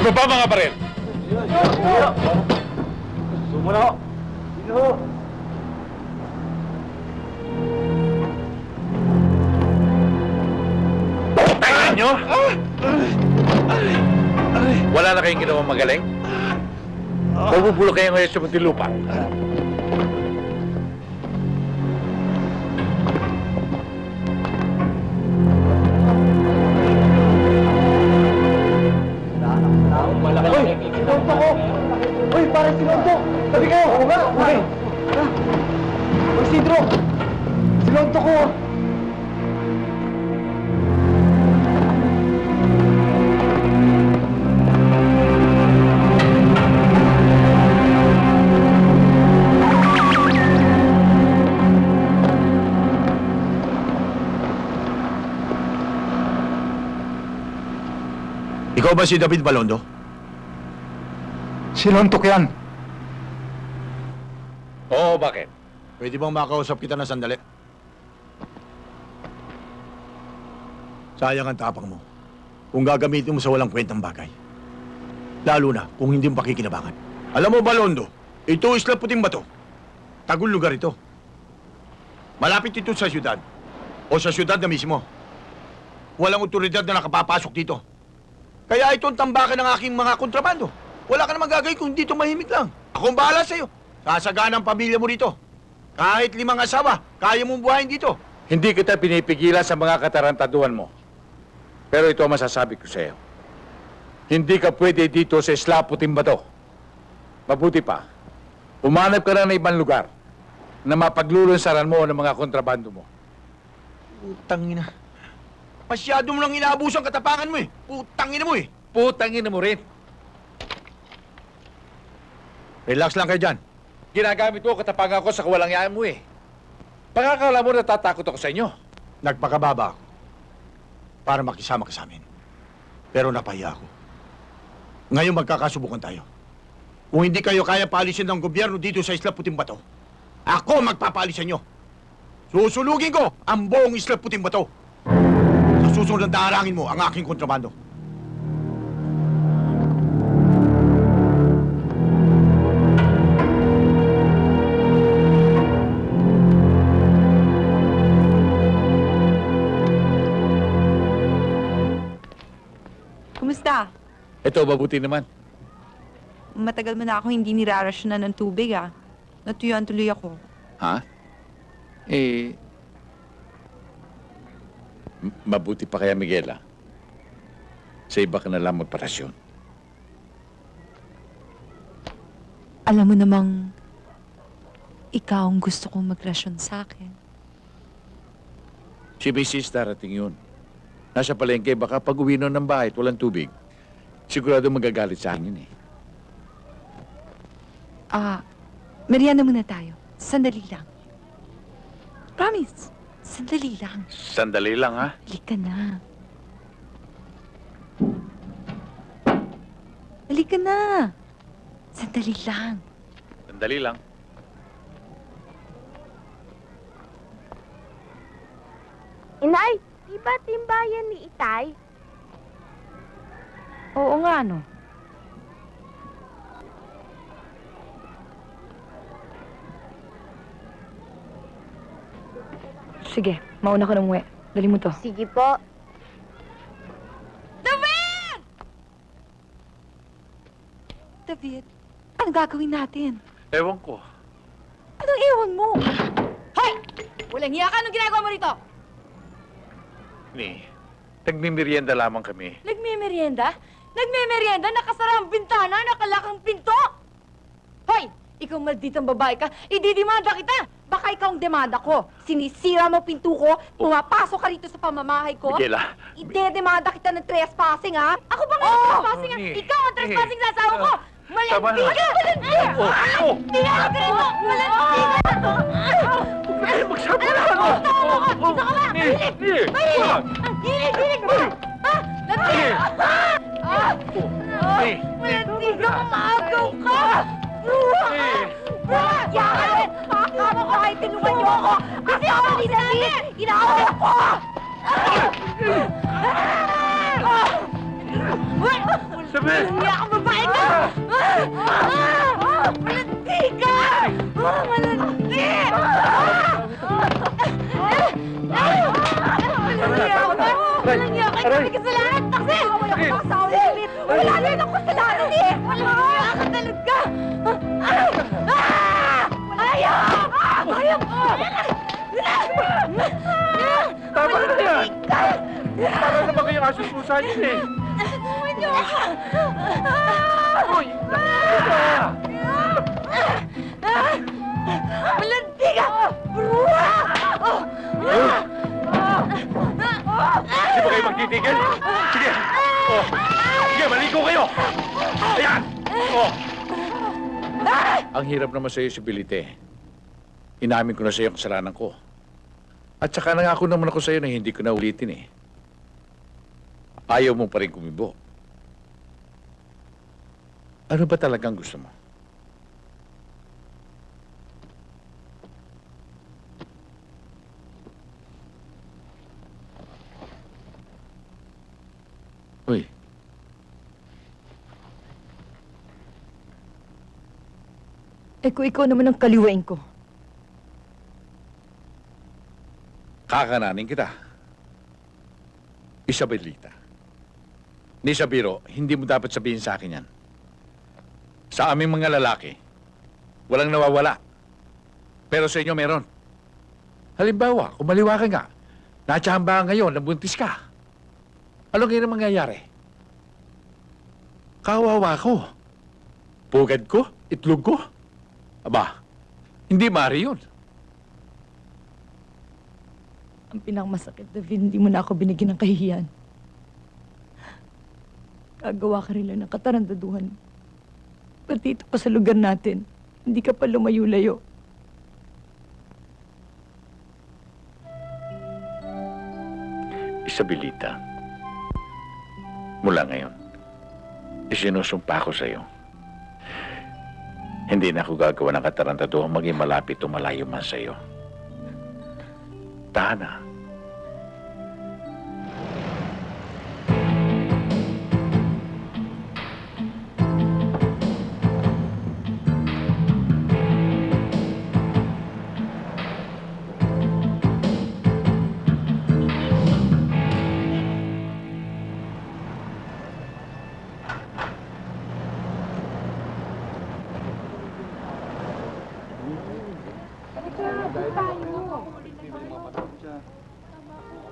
Iba pa mga baril? Sumuro! Sino? Tingnan nyo! Wala na kayong ginawang magaling? Mabubulo kayo ngayon sa Muntinlupa. Uy! Sinunto ko! Uy, parang sinunto! Sabi kayo! Oo nga! Okay! Uy, Sidro! Sinunto ko! Ikaw ba si David Balondo? Sinuntok yan. Oo, bakit? Pwede bang makausap kita na sandali? Sayang ang tapang mo kung gagamitin mo sa walang kwentang bagay. Lalo na kung hindi mo pakikinabangan. Alam mo, Balondo, ito Isla Puting Bato. Tagul lugar ito. Malapit ito sa syudad. O sa syudad na mismo. Walang otoridad na nakapapasok dito. Kaya ito ang tambakan ng aking mga kontrabando. Wala ka namang gagawin kung dito mahimik lang. Ako ang bahala sa'yo. Sasagaan ang pamilya mo rito. Kahit 5 asawa, kaya mong buhayin dito. Hindi kita pinipigilan sa mga katarantaduhan mo. Pero ito ang masasabi ko sa'yo. Hindi ka pwede dito sa Isla Puting Bato. Mabuti pa, umanap ka na ng ibang lugar na mapaglulunsaran mo ng mga kontrabando mo. Putangina. Masyado mo lang inaabuso ang katapangan mo eh. Putangina mo eh. Putangina mo rin. Relax lang kayo dyan. Ginagamit mo katapangan ko sa kawalangyaan mo eh. Pagkakala mo natatakot ako sa inyo. Nagpakababa ako para makisama ka sa amin. Pero napahiya ako. Ngayon magkakasubukan tayo. Kung hindi kayo kaya paalisin ng gobyerno dito sa Isla Puting Bato, ako magpapaalisan nyo. Susulugin ko ang buong Isla Puting Bato. Sa susunod na darangin mo ang aking kontrabando. Kumusta? Ito, mabuti naman. Matagal mo na ako hindi nirarasyonan ng tubig, ah. Natuyuan tuloy ako. Ha? Mabuti pa kaya, Miguel, ah. Sa iba ka na lang magparasyon. Alam mo namang ikaw ang gusto kong magrasyon sa akin. Si Mrs. darating yun. Nasa palengke, baka pag uwi nun ng bahay at walang tubig, sigurado magagalit sa akin eh. Merienda muna tayo. Sandali lang. Promise. Sandali lang. Sandali lang, ha? Halika na. Halika na. Sandali lang. Sandali lang. Inay, di ba timbayan ni Itay? Oo nga, no. Sige, mauna ka ng uwi. Dali mo to. Sige po. David, ano gagawin natin? Ewan ko. Anong ewan mo? Hoy! Walang hiya ka! Anong ginagawa mo rito? Nagmimerienda lamang kami. Nagme-merienda? Nagme-merienda? Nakasara ang bintana? Nakalakang pinto? Hoy! Ikaw malditang babae ka, ididimanda kita! Baka ikaw ang demanda ko. Sinisira mo pinto ko, pumapasok ka rito sa pamamahay ko. Miguela. Idedemanda kita ng trespassing, ha? Ako ba nga ang trespassing, ha? Ikaw ang trespassing sa asawa ko! Malandi ka! Malandi! Malandi ka! Malandi ka! Huwag kayo magsabi na ako! Dito ka ba? Mahilig! Mahilig! Hilig mo! Malandi! Malandi ka! Maagaw ka! Yakan! Pakakama ko kahit tinungan niyo ako! Kasi ako ni David! Inaaway ako! Sabi! Hindi ako babae ka! Malandi ka! Malandi! Malandi ako! Ikaw may kasalanan! Taksi! Wala ko kasawa ni David! Wala na yun ang kasalanan eh! Wala ka talaga! Ayaw! Ayaw! Tama na yan! Para naman kayong asususan yun eh! Umanyo ka! Uy! Malandi ka! Bruha! Hindi ba kayo magtitigil? Sige! Sige, maligo kayo! Ayan! Ang hirap naman sa'yo, si Bilite. Inamin ko na sa'yo ang kasalanan ko. At saka nangako naman ako sa'yo na hindi ko na ulitin eh. Ayaw mo pa rin kumibo. Ano ba talagang gusto mo? Uy. Kung ikaw naman ang kaliwain ko. Kakananin kita. Isabelita. Ni Sabiro, hindi mo dapat sabihin sa akin yan. Sa aming mga lalaki, walang nawawala. Pero sa inyo meron. Halimbawa, kung maliwa ka nga, natsamba ngayon, nabuntis ka. Ano ngayon ang mangyayari? Kawawa ko. Pugad ko? Itlog ko? Aba, hindi maaari yun. Ang pinakamasakit, David, hindi mo na ako binigyan ng kahihiyan. Gagawa ka rin lang ng katarantaduhan. Pati ito pa sa lugar natin, hindi ka pa lumayo-layo. Isabelita, mula ngayon, isinusumpa ko sa iyo. Hindi na ako gagawa ng katarantaduhan maging malapit o malayo man sa iyo. Tahan na.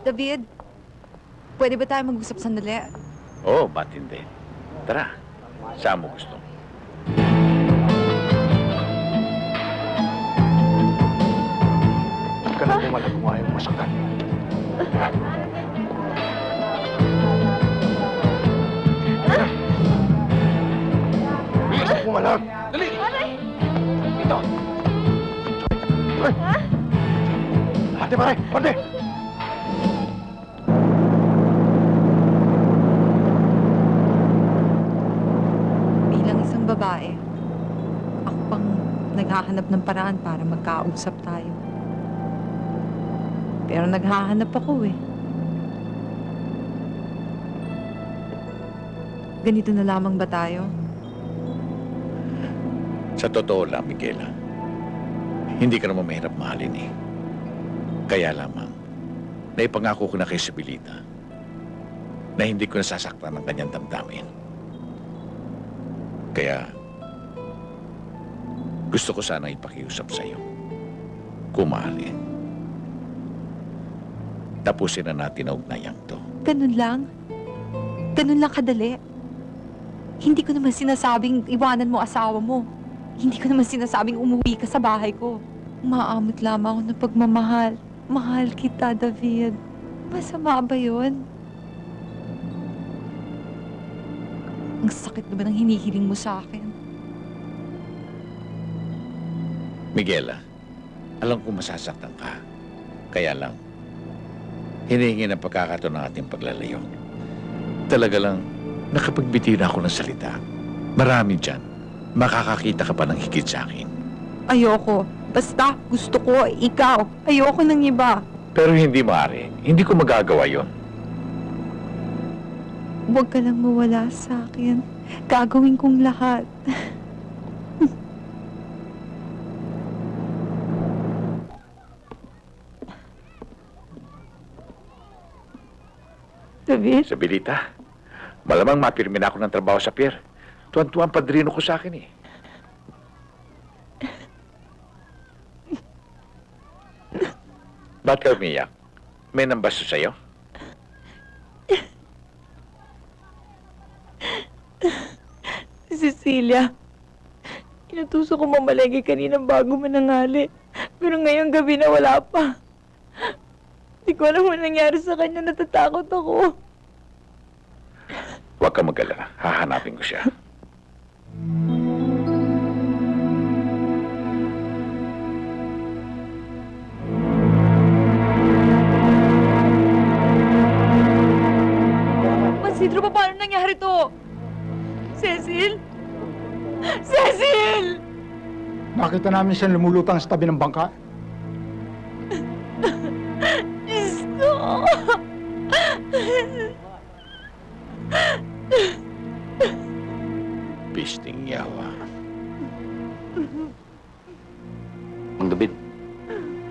David, pwede ba tayo mag-usap sandali? Oo, ba't hindi? Tara, saan mo gusto? Huwag ka na bumalag kung ayaw masaktan. Bilis na bumalag! Dali! Dito! Ate, pare! Ate! Babae. Ako pang naghahanap ng paraan para magkausap tayo. Pero naghahanap ako eh. Ganito na lamang ba tayo? Sa totoo lang, Miguela, hindi ka naman mahirap mahalin eh. Kaya lamang, naipangako ko na kay Isabelita na hindi ko nasasaktan ng kanyang damdamin. Kaya, gusto ko sana ipakiusap sa iyo. Kung maaari. Tapusin na natin ang ugnayang to. Ganun lang? Ganun lang kadali? Hindi ko naman sinasabing iwanan mo asawa mo. Hindi ko naman sinasabing umuwi ka sa bahay ko. Maamot lamang ako ng pagmamahal. Mahal kita, David. Masama ba yun? Ang sakit naman ang hinihiling mo sa akin. Miguela, alam ko masasaktan ka. Kaya lang, hinihingi ng pagkakataon ng ating paglalayo. Talaga lang, nakapagbiti na ako ng salita. Marami dyan, makakakita ka pa ng higit sa akin. Ayoko. Basta, gusto ko, ikaw. Ayoko ng iba. Pero hindi maaari. Hindi ko magagawa yon. Huwag ka lang mawala sa akin. Gagawin kong lahat. David? Isabelita, malamang mapirmi na ako ng trabaho sa pier. Tuwan-tuwan padrino ko sa akin eh. Ba't ka umiyak? May nambasto sa'yo? Si Cecilia. Inutuso ko mamalagi kaninang bago manangali. Pero ngayong gabi na wala pa. Hindi ko alam ang nangyari sa kanya. Natatakot ako. Huwag ka mag-alala. Hahanapin ko siya. Isidro, paano nangyari to? Cecil? Cecil! Nakita namin siyang lumulutang sa tabi ng bangka. Diyos ko! Pisting yawa. Mang David,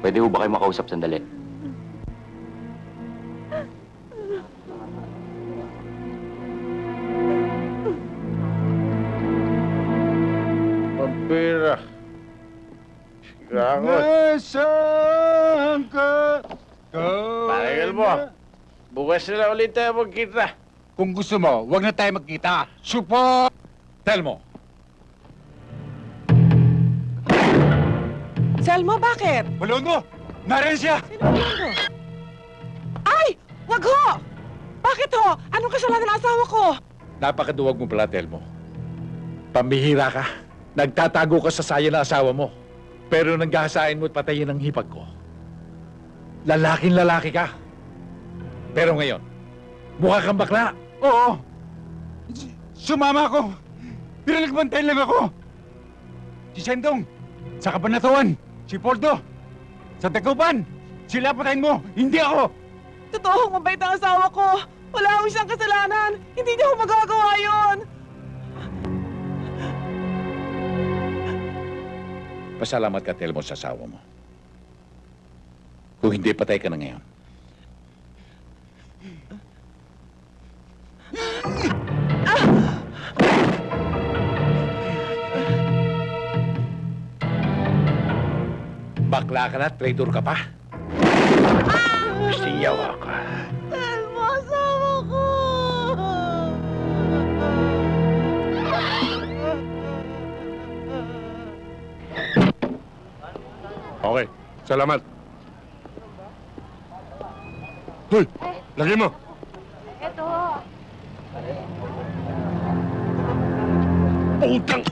pwede ho ba kayo makausap sandali? Pampira. Sigagot. Nasaan ka? Paregal mo. Bukas na ulit tayo magkita. Kung gusto mo, huwag na tayo magkita. Support! Telmo! Selmo, bakit? Balondo! Nariyan siya! Sino Balondo? Ay! Wag ho! Bakit ho? Anong kasalanan ng asawa ko? Napakaduwag mo pala, Telmo. Pambihira ka. Nagtatago ka sa saya ng asawa mo. Pero nanggahasain mo at patayin ang hipag ko. Lalaking lalaki ka. Pero ngayon, mukha kang bakla. Oo! Sumama ako! Pero nagbantay lang ako! Si Sendong, sa Kabanatuan, si Poldo, sa Dagupan, sila patayin mo, hindi ako! Totoong mabait ang asawa ko. Wala akong isang kasalanan. Hindi niya ako magagawa yun. Pasalamat ka, Telmo, sa asawa mo. Kung hindi, patay ka na ngayon. Bakla ka na, traitor ka pa. Pisting yawa ka. Telmo, asawa ko! Okay, salamat. Hoy, lagay mo. Eto. Putang!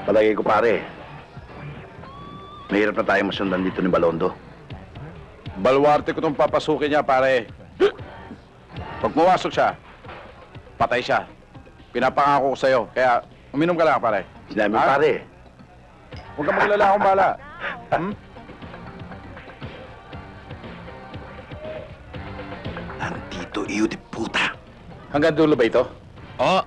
Palagay ko pare, mahirap na tayo masundan dito ni Balondo. Balwarte ko itong papasukin niya, pare. Pag pumasok siya, patay siya. Pinapangako ko sa'yo, kaya uminom ka lang, pare. Sinabi, pare. Huwag kang maglala, akong bahala. Nandito, iyo di puta. Hanggang dulo ba ito? Oo.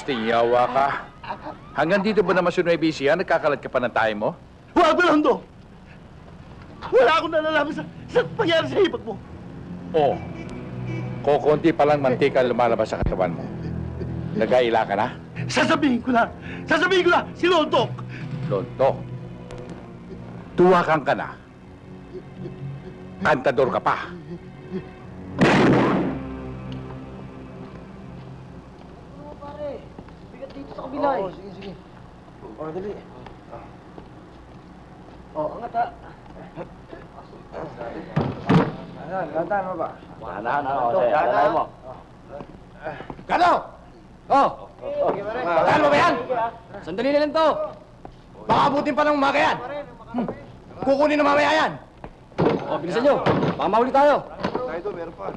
Konting yawa ka. Hanggang dito ba naman sa Nueva Ecija, nagkakalat ka pa ng tayo mo? Huwag, Balondo! Wala akong nalalaman sa pangyari sa hipag mo. Oo. Kukunti pa lang mantika lumalabas sa katawan mo. Nagaila ka na? Sasabihin ko na! Sasabihin ko na! Si Lontok! Lontok? Tuwakan ka na. Kantador ka pa. Sa kabila eh. Sige, sige. Dali. Angat ha. Lantahan mo ba? Lantahan mo. Gano! Lantahan mo ba yan? Sandali na lang to. Baka abutin pa ng umaga yan. Kukunin na mamaya yan. Bilisan nyo. Baka mahuli tayo. Tayo meron pa.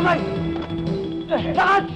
kamay! Lakad!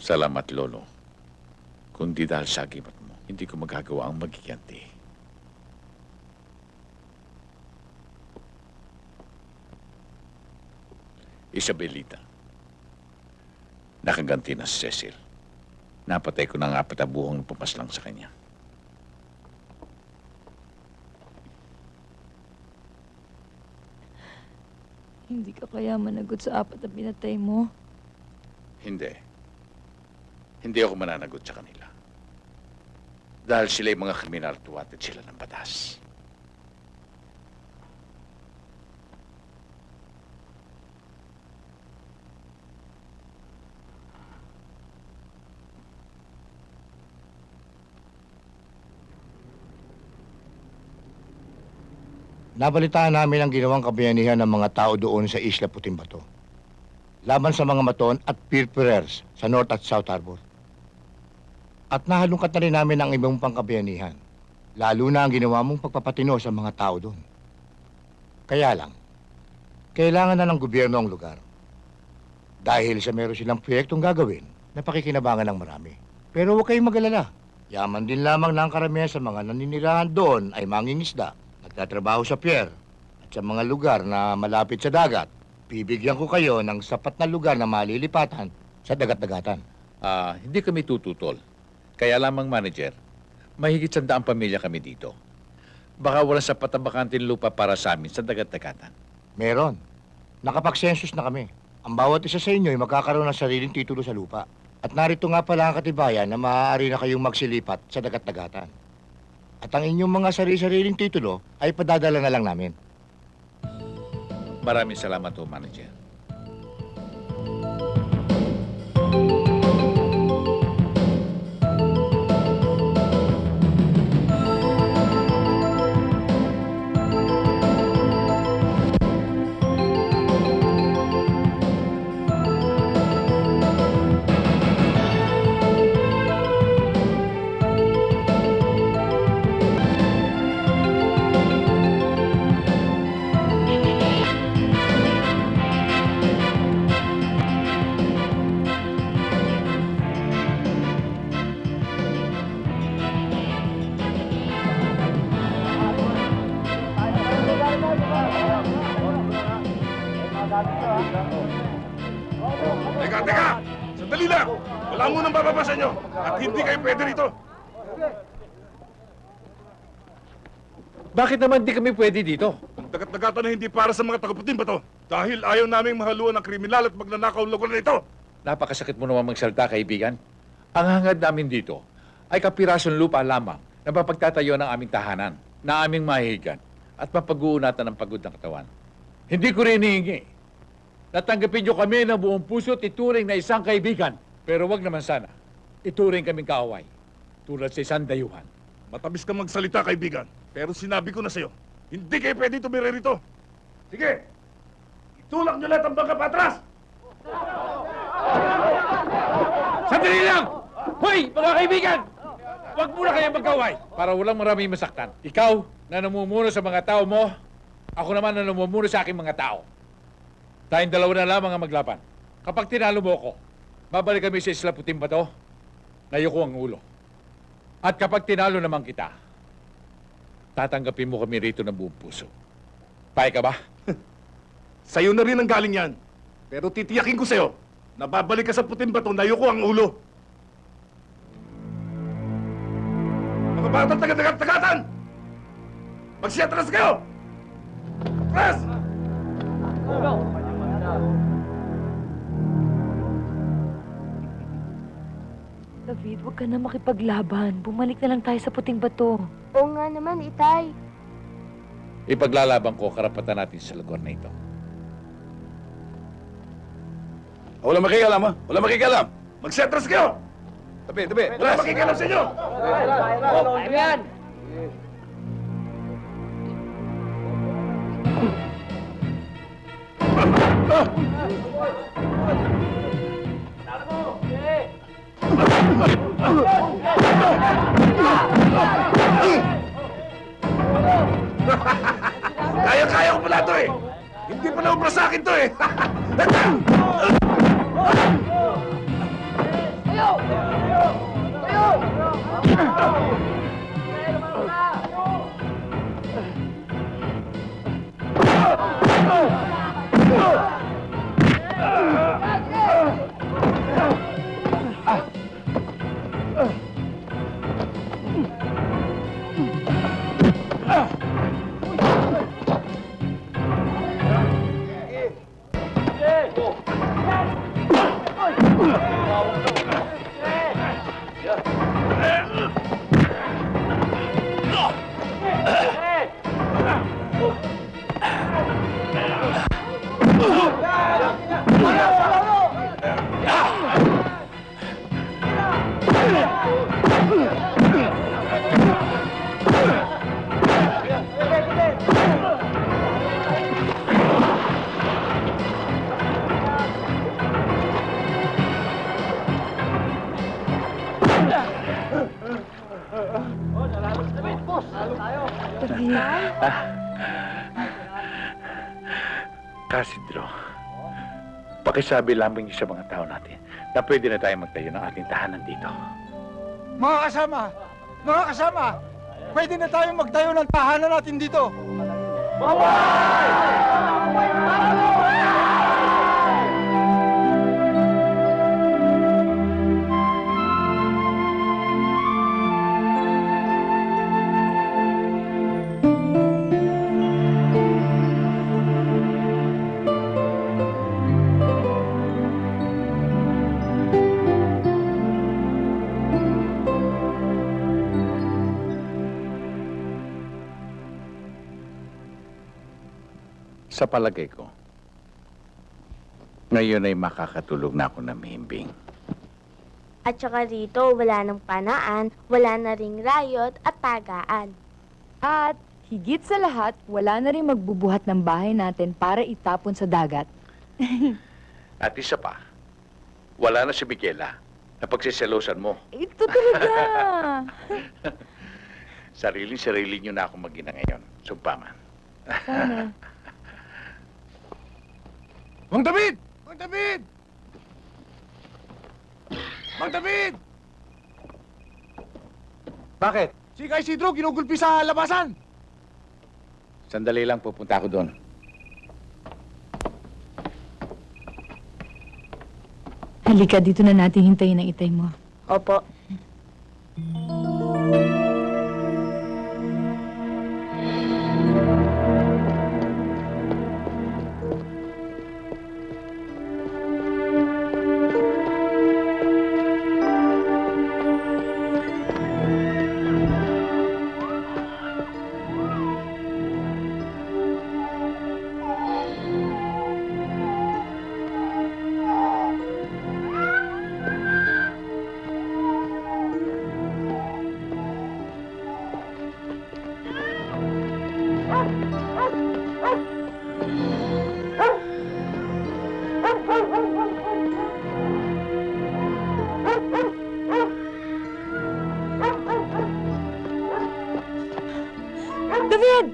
Salamat, Lolo. Kundi dahil sa agimat mo, hindi ko magagawa ang magiganti. Isabelita, nakaganti na si Cecil. Napatay ko ng 4 na buhong pumaslang sa kanya. Hindi ka kaya managot sa 4 na pinatay mo? Hindi. Hindi ako mananagot sa kanila. Dahil sila'y mga kriminal, tuwatid sila ng batas. Nabalitaan namin ang ginawang kabayanihan ng mga tao doon sa Isla Puting Bato. Laban sa mga maton at pilferers sa North at South Harbor. At nahalungkat na rin namin ang ibang pangkabayanihan, lalo na ang ginawa mong pagpapatino sa mga tao doon. Kaya lang, kailangan na ng gobyerno ang lugar. Dahil sa meron silang proyektong gagawin na pakikinabangan ng marami. Pero huwag kayong mag-alala. Yaman din lamang na ang karamihan sa mga naninirahan doon ay mangingisda, nagtatrabaho sa pier, at sa mga lugar na malapit sa dagat. Bibigyan ko kayo ng sapat na lugar na malilipatan sa dagat-dagatan. Hindi kami tututol. Kaya lamang, manager, mahigit 100 pamilya kami dito. Baka walang sapat na bakanting lupa para sa amin sa dagat-dagatan. Meron. Nakapag-census na kami. Ang bawat isa sa inyo ay magkakaroon ng sariling titulo sa lupa. At narito nga pala ang katibayan na maaari na kayong magsilipat sa dagat-dagatan. At ang inyong mga sarili-sariling titulo ay padadala na lang namin. Maraming salamat po, manager. Teka! Sandali lang! Wala mo nang bababa sa inyo at hindi kayo pwede rito. Bakit naman di kami pwede dito? Ang dagat-dagatan na hindi para sa mga taga-Puting Bato dahil ayaw naming mahaluan ng kriminal at magnanakaw lugar na ito. Napakasakit mo naman magsalita, kaibigan. Ang hangad namin dito ay kapirasong lupa lamang na mapagtatayo ng aming tahanan, na aming mahihigan at mapag-uunatan ng pagod ng katawan. Hindi ko rin hihingi. Natanggapin niyo kami ng buong puso at ituring na isang kaibigan. Pero wag naman sana, ituring kaming kaaway, tulad sa isang dayuhan. Matamis ka magsalita, kaibigan. Pero sinabi ko na sa'yo, hindi kayo pwede tumira rito. Sige, itulak niyo lahat ang bangka patras! Sandali lang! Hoy, mga kaibigan! Huwag muna kayo magkaway para walang maraming masaktan. Ikaw na namumuno sa mga tao mo, ako naman na namumuno sa aking mga tao. Tayong dalawa na lamang ang maglaban. Kapag tinalo mo ko, babalik kami sa Isla Puting Bato nayuko ang ulo. At kapag tinalo naman kita, tatanggapin mo kami rito ng buong puso. Payag ka ba? Sa'yo na rin ang galing yan. Pero titiyakin ko sa'yo, na babalik ka sa puting bato, nayuko ang ulo. Mga batang taga-tagatan! Magsiyatras kayo! Atras! David, huwag ka na makipaglaban. Bumalik na lang tayo sa puting bato. Oo nga naman, Itay. Ipaglalaban ko karapatan natin sa lugar na ito. Wala makikialam, ha? Wala makikialam! Magsiyatras kayo! Tabi! Wala makikialam sa inyo! Ayan! Kaya ko pala ito eh! Hindi pa naubra sa akin ito eh! Casidro, pakisabi lamang niyo sa mga tao natin na pwede na tayo magtayo ng ating tahanan dito. Mga kasama, pwede na tayong magtayo ng tahanan natin dito. Sa palagay ko, ngayon ay makakatulog na ako na mahimbing. At saka rito, wala nang panaan, wala na ring rayot at tagaan. At higit sa lahat, wala na rin magbubuhat ng bahay natin para itapon sa dagat. At isa pa, wala na si Michaela na pagsiselosan mo. Ito talaga! Sarili niyo na ako mag-ina ngayon. Sugpaman. Sana. Mang David! Mang David! Mang David! Bakit? Si Kay Isidro ginugulpi sa labasan. Sandali lang, pupunta ako doon. Halika, dito na natin hintayin ang itay mo. Opo. David!